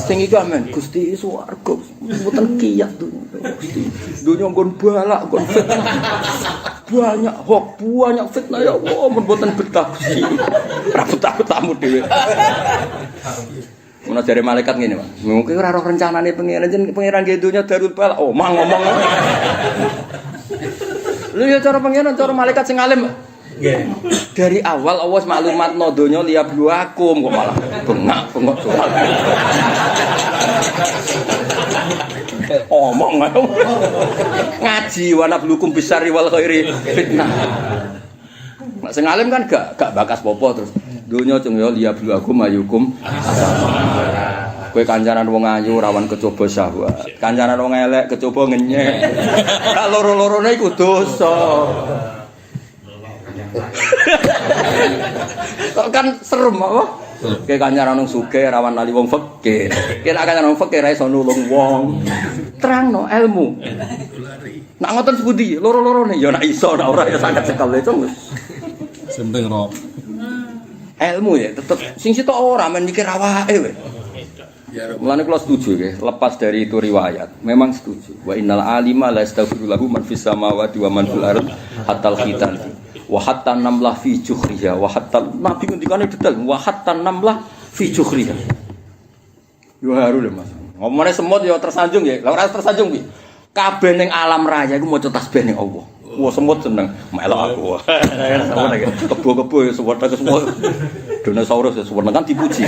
Sing iki amen Gusti swarga mboten kiyat Gusti. Dunya nggon balak, nggon fitnah. Banyak hoax, banyak fitnah ya Allah, mboten betah Gusti. Ora betah tamu dhewe. Menawa dari malaikat ngene, Pak. Mungkin ora roh rencanane pengiran jen pengiran ge dunya darul bala. Oh, mang ngomong. Lho ya cara pengiran cara malaikat sing alim. Nggih. Dari awal Allah maklumatno donya liyabluwakum kok malah bengak surat. Omong ae. Ngaji wa nablukum bisarri wal khairi fitnah. Nek sing alim kan gak bakas popo terus. Donya cung ya liyabluwakum ayyukum kowe kancanan wong ayu rawan kecoba syahwat. Kancanan wong elek kecoba ngenyek. Kak loro-lorone iku dosa. Kok kan serem apa? Kayak kancaran wong sugih rawan lali wong fakir. Kira kancaran wong fakir ra iso nulung wong. Terangno ilmu. Nak ngoten sepundi? Loro-lorone ya nak iso nak ora ya sangat sekal itu. Sembeng roh. Ilmu ya tetep sing sitok ora men mikir awake we. Mulane kula setuju nggih, lepas dari itu riwayat, memang setuju. Wa innal alima la yastaghfiru lahu man fis samawati wa man fil ardh hatta al-khitan. Wa hatta namlah fi jukhriha wa hatta nabi ngendikane detail wa hatta namlah fi jukhriha. Yo haru lho Mas. Ngomongane semut yo tersanjung ya. Lah ora tersanjung piye? Kabeh ning alam raya iku maca tasbih ning Allah. Wah semut seneng melok aku. Kebo-kebo ya semut semua. Dinosaurus ya semut kan dipuji.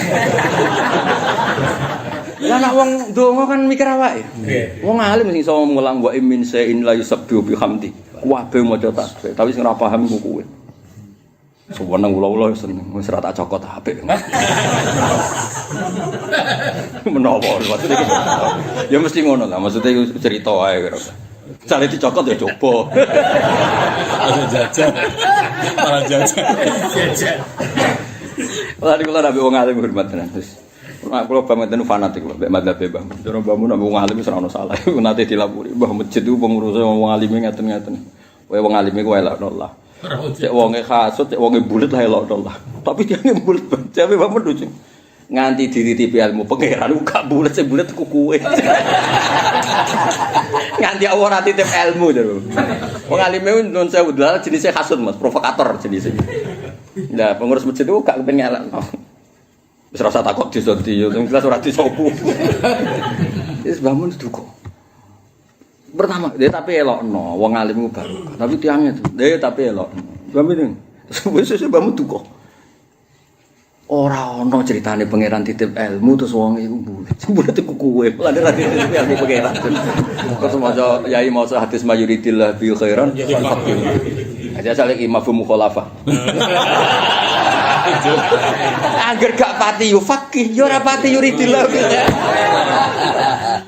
Lah nek wong ndonga kan mikir awake. Wong alim sing iso mulang wa min sa'in la yusabbihu bihamdi. Kabeh maca tasbih, tapi sing ora paham iku kowe. Sewenang ula-ula seneng, wis ora tak cokot apik. Menawa maksudnya iki. Ya mesti ngono lah, maksudnya iku cerita ae kira. Cale dicokot ya coba. Ada jajan. Para jajan. Lah kula nabi wong alim hormat tenan. Terus kula banget fanatik lho mbek madzhab Mbah. Cara mbahmu nek wong alim wis ora ono salah. Nate dilapuri, Mbah masjid ku pengurus wong alim ngaten-ngaten. Kowe wong alim iku elokno lah. Cek wonge kasut, cek wonge bulet lah elokno lah. Tapi dia bulet banget, Mbah lucu. Nganti dititipi ilmu pangeran gak bulet sing bulet ku kowe. Nganti ora titip ilmu jero. Wong alime nun sewu dalan jenise kasut Mas, provokator jenise. Lah pengurus masjid itu gak kepen ngelakno. Wis rasa takut disonti yo, sing jelas ora disopu. Wis bangun duka. Pertama, dia tapi elokno, wong alim ku baru. Tapi tiangnya tuh, dia tapi elokno. Bangun wis bangun duka. Ora ono ceritane pangeran titip ilmu terus wong iku bulet. Bulet iku kowe. Lah nek titip ilmu pangeran. Kok maca yai maca hadis mayuridillah bi khairan. Aja salik mafhum mukhalafah. Angger gak pati yo fakih, yo ora pati yuridillah.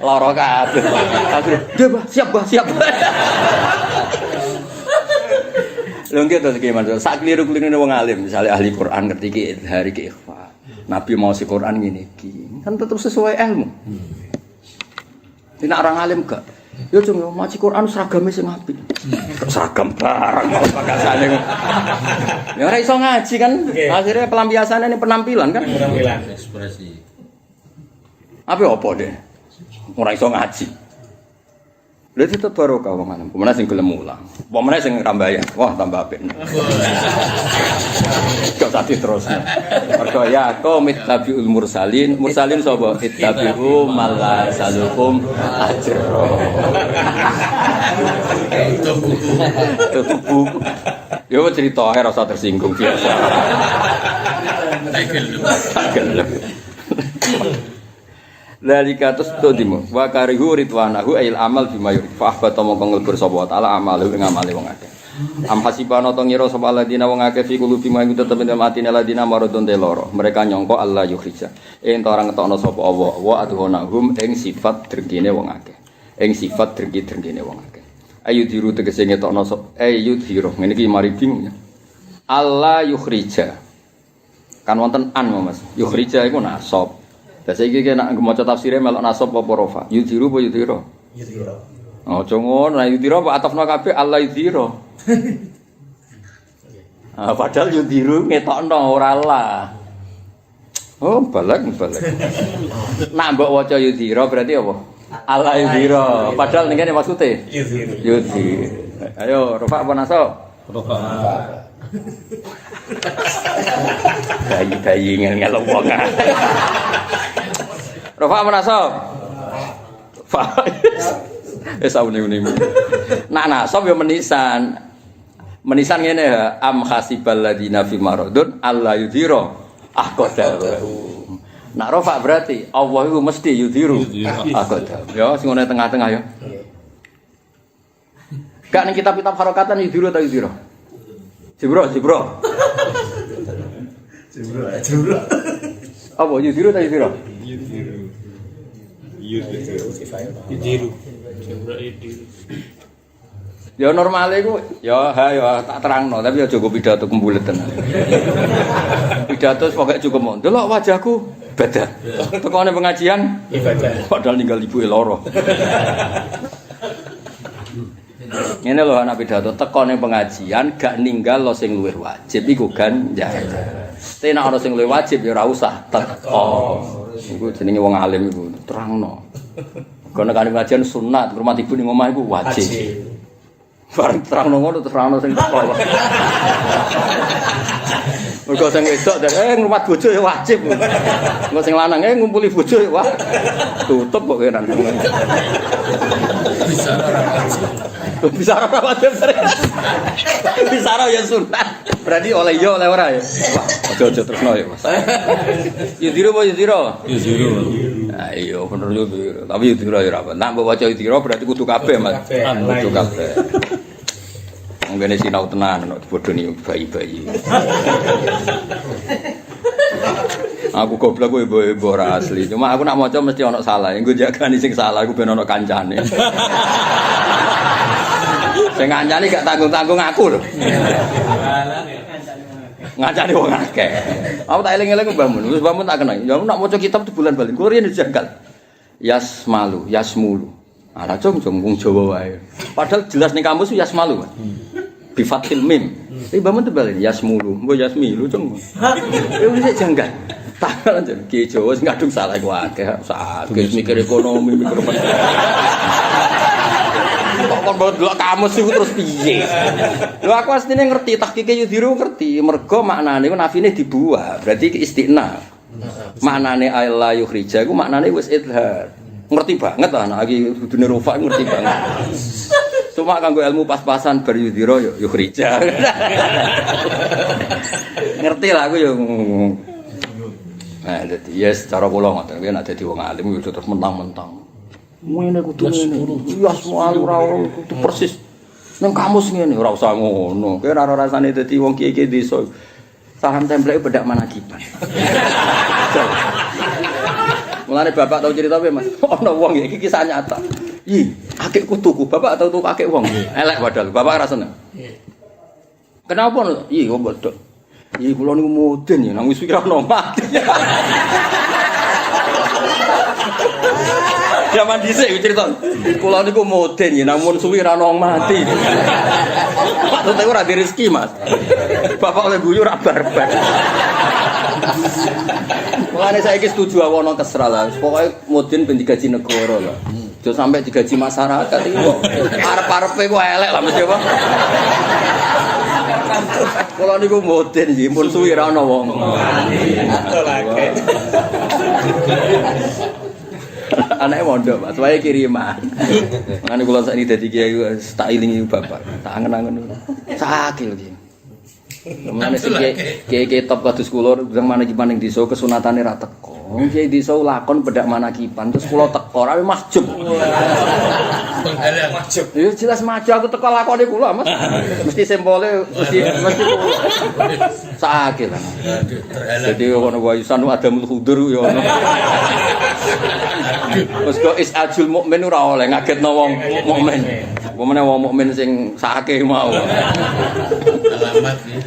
Lara kabeh. Siap. Lho nggih to gimana? Sak kliru-klirune wong alim, misalnya ahli Quran ngerti ki hari ki ikhfa. Nabi mau si Quran ngene iki. Kan tetep sesuai ilmu. Nek orang alim gak yo cung maca Quran seragame sing apik. Seragam barang pakasane. Ya ora iso ngaji kan. Akhirnya pelampiasane ini penampilan kan. Penampilan Ekspresi. Apa deh? Ora iso ngaji. Lha tetep barokah wong alim. Pemene sing gelem mulang. Pemene sing rambayan. Wah, tambah apik. Kok tadi terus. Mergo ya qaumit tabiul mursalin. Mursalin sapa? Ittabi'u malla salukum ajra. Tutup buku. Yo cerita ae rasa tersinggung biasa. Tak gelem. Lalika terus todimu wa karihu ridwanahu ail amal bima yuri fa ahbata mongko nglebur sapa taala amalu ing amale wong akeh am hasibana to ngira sapa ladina wong akeh fi kulubi mangku tetep ing atine ladina maradun deloro mereka nyangka Allah yukhrija ento ora ngetokno sapa Allah wa adhonahum ing sifat drengkine wong akeh ing sifat drengki-drengkine wong akeh ayu diru tegese ngetokno sapa ayu diru ngene iki mari bingung ya Allah yukhrija kan wonten an Mas yukhrija iku nasab. Lah saiki nek maca tafsire melok nasab apa rofa? Yudhiru apa yudhira? Yudhira. Oh, jongon, nah yudhira apa atafna kabeh Allah yudhira. Ah, padahal yudhiru ngetokno ora lah. Oh, balik. Nak mbok waca yudhira berarti apa? Allah yudhira. Padahal ning kene maksude yudhira. Ayo, rofa apa nasab? Rofa. Bayi-bayi ngel-ngel wong. Rafa menasab. Fa. Sauni-uni. Nak nasab ya menisan. Menisan ngene ya, am hasibal ladina fi maradun alla yudhira aqdahu. Nak rafa berarti Allah itu mesti yudhiru aqdahu. Ya sing ngene tengah-tengah ya. Gak ning kitab-kitab harokatan yudhiru ta yudhira? Jibro. Apa yudhiru ta yudhira? Yudiru. Ya normal iku ya tak terangno tapi aja go pidato kembulet tenan. Pidato pokoke cukup mon. Delok wajahku beda. Tekone pengajian Ibadah. padahal ninggal ibuke loro. Ngene lho anak pidato tekone pengajian gak ninggal lo sing luwih wajib iku ganjar. Tapi nek ana sing luwih wajib ya ora usah teko. Iku jenenge wong alim iku terangno. Kono kan pengajian sunat, hormat ibu ning omah iku wajib. Bareng terangno ngono terangno sing teko. Mergo sing wedok ngrumat bojo ya wajib. Engko sing lanang ngumpuli bojo ya wah. Tutup kok kene. Bisa ora wajib sering. Bisa ora ya sunat. Berarti oleh yo oleh ora ya. Wah, aja terusno ya, Mas. Yudhira apa yudhira? Yudhira. Nah, iya bener yudhira. Tapi yudhira ya ora apa. Nek mbok waca yudhira berarti kudu kabeh, Mas. Kudu kabeh. Ngene sinau tenan nek dibodoni bayi-bayi. Aku goblok kowe ibu ora asli. Cuma aku nak maca mesti ana salah. Engko jagani sing salah aku ben ana kancane. Sing ngancani gak tanggung-tanggung aku lho. Ngancani wong akeh. Aku tak eling-eling Mbah Mun. Wis Mbah Mun tak kenal. Ya nak maca kitab di bulan bali. Kulo riyen dijagal. Yasmalu, yasmulu. Ala cung wong Jawa wae. Padahal jelas ning kamus yasmalu. Bi fathil mim. Tapi Mbah Mun tebalen yasmulu, mbok yasmilu cung. Wis janggal. Tangan aja ki Jawa sing kadung salah iku akeh. Sakit mikir ekonomi, mikir apa. Kok kon delok kamus iku terus piye? Lho aku asline ngerti tahqiqe yudhiru ngerti. Mergo maknane ku nafine dibuah, berarti istiqna. Maknane alla yukhrija iku maknane wis idhar. Ngerti banget anak iki dudune rofa ngerti banget. Cuma kanggo ilmu pas-pasan bar yudhira yo yukhrija. Ngerti lah aku yo. Nah, dadi ya secara kula ngoten nek dadi wong alim yo terus mentang-mentang. Ngene kudu ngene. Ya semua ora kudu persis. Nang kamus ngene ora usah ngono. Kowe ora rasane dadi wong kiye-kiye desa. Saham template bedak manakiban. Mulane bapak tau cerita piye, Mas? Ana wong iki kisah nyata. Ih, akikku tuku. Bapak tau tuku akik wong. Elek padahal. Bapak ora seneng. Kenapa? Ih, kok bodho. Ih, kula niku mudin ya nang wis kira ono mati. Zaman dhisik cerita. Kula niku mudin ya namun suwi ra ono mati. Maksudnya ora di rezeki, Mas. Bapak oleh guyu ora barbar. Mulane saiki setuju awono kesra lah. Pokoke mudin ben digaji negara lah. Aja sampai digaji masyarakat iki kok arep-arepe kok elek lah mesti apa. Kula niku mudin nggih, mun suwi ra ono wong. Anake mondok, Mas, wae kiriman. Mangane kula sakniki dadi kiai tak ilingi bapak, tak angen-angen. Sakil iki. Mangane sing kiai top kados kula zaman iki maning desa kesunatane ra teko. Wong kiai desa lakon bedak manakipan terus kula teko ra mahjub. Penghalang mahjub. Ya jelas maju aku teko lakone kula, Mas. Mesti sempole mesti sakil. Jadi ono waisan adamul hudur ya ono. Wes kok is ajul mukmin ora oleh ngagetno wong mukmin. Pemene wong mukmin sing sakake mau. Alamat iki.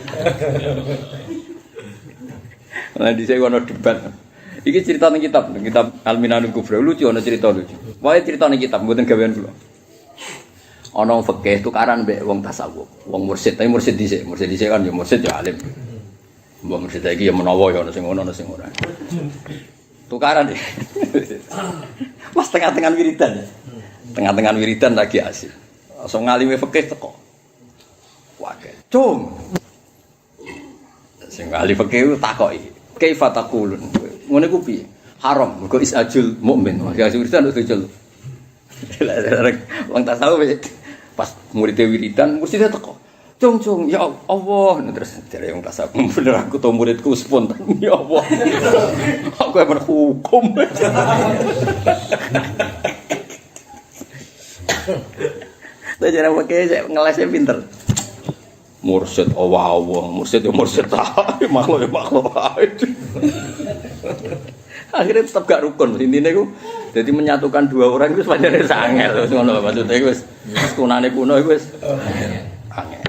Lah dhisik ono debat. Iki cerita ning kitab Al-Minanul Kubra lucu ana cerita lucu. Wae cerita ning kitab mboten gawean kula. Ana wong fikih tukaran mbek wong tasawuf, wong mursyid, tapi mursyid dhisik kan ya mursyid ya alim. Mbok mursyid iki ya menawa ya ana sing ngono ana sing ora. Tukaran deh. Mas tengah-tengah wiridan. Tengah-tengah wiridan lagi asik. Langsung ngalime fikih teko. Wae. Cung. Sing ngali fikih takoki. Kaifa taqulun? Ngene ku piye? haram. Mergo isajul mukmin. Ya Kristen isajul. Wong tasawuf pas muridé wiridan mesti dia teko. Cung, ya Allah. Terus dari yang tasawuf bener aku to muridku spontan. Ya Allah. Aku yang berhukum. Tuh cara pakai ngelesnya pinter. Mursyid Allah, mursyid ya mursyid makhluk ya makhluk. Akhirnya tetap gak rukun. Intinya itu jadi menyatukan dua orang itu sebenarnya sangel. Maksudnya itu kunane kuno itu angel.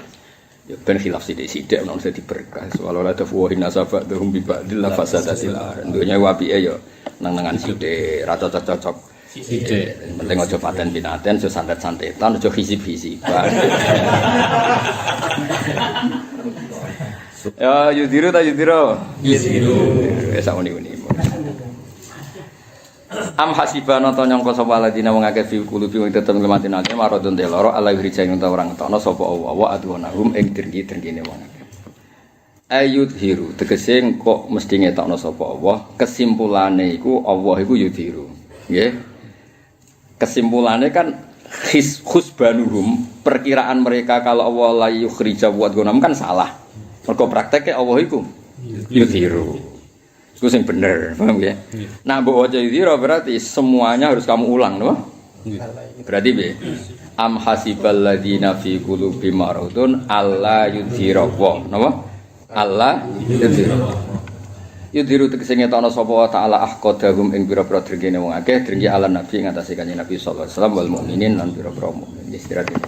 Ya ben khilaf sithik-sithik menawa dadi berkah. Soal ora ada wa inna safatahum bi ba'dil fasadatil akhir. Dunya apike ya nang-nangan sithik, ra cocok-cocok. Sithik. Penting aja paten pinaten, aja santet-santetan, aja hisib-hisiban. Ya yudiru ta yudiru. Yudiru. Wis uni-uni. Am hasibana ta nyangka sapa ladina wong akeh fi kulubi wong tetep nglemati nate marodon deloro ala hrijane utawa orang tono sapa Allah adwanahum ing dirgi-dirgine wong akeh. Ayut hiru tegese kok mesti ngetokno sapa Allah kesimpulane iku Allah iku yudhiru. Nggih. Kesimpulannya kan khusbanuhum perkiraan mereka kalau Allah la yukhrija wa adwanahum kan salah. Mergo prakteknya Allah iku yudhiru. Itu yang benar, paham ya? Nah, mbok waca yudhira berarti semuanya harus kamu ulang, no? Berarti be am hasibal ladina fi qulubi maradun alla yudhira wa, napa? Alla yudhira. Yudhiru tegese ngetokno sapa taala ahqadahum ing pira-pira drengene wong akeh drengki ala nabi ngatasi kanjeng Nabi sallallahu alaihi wasallam wal mukminin lan pira-pira mukmin istirahat.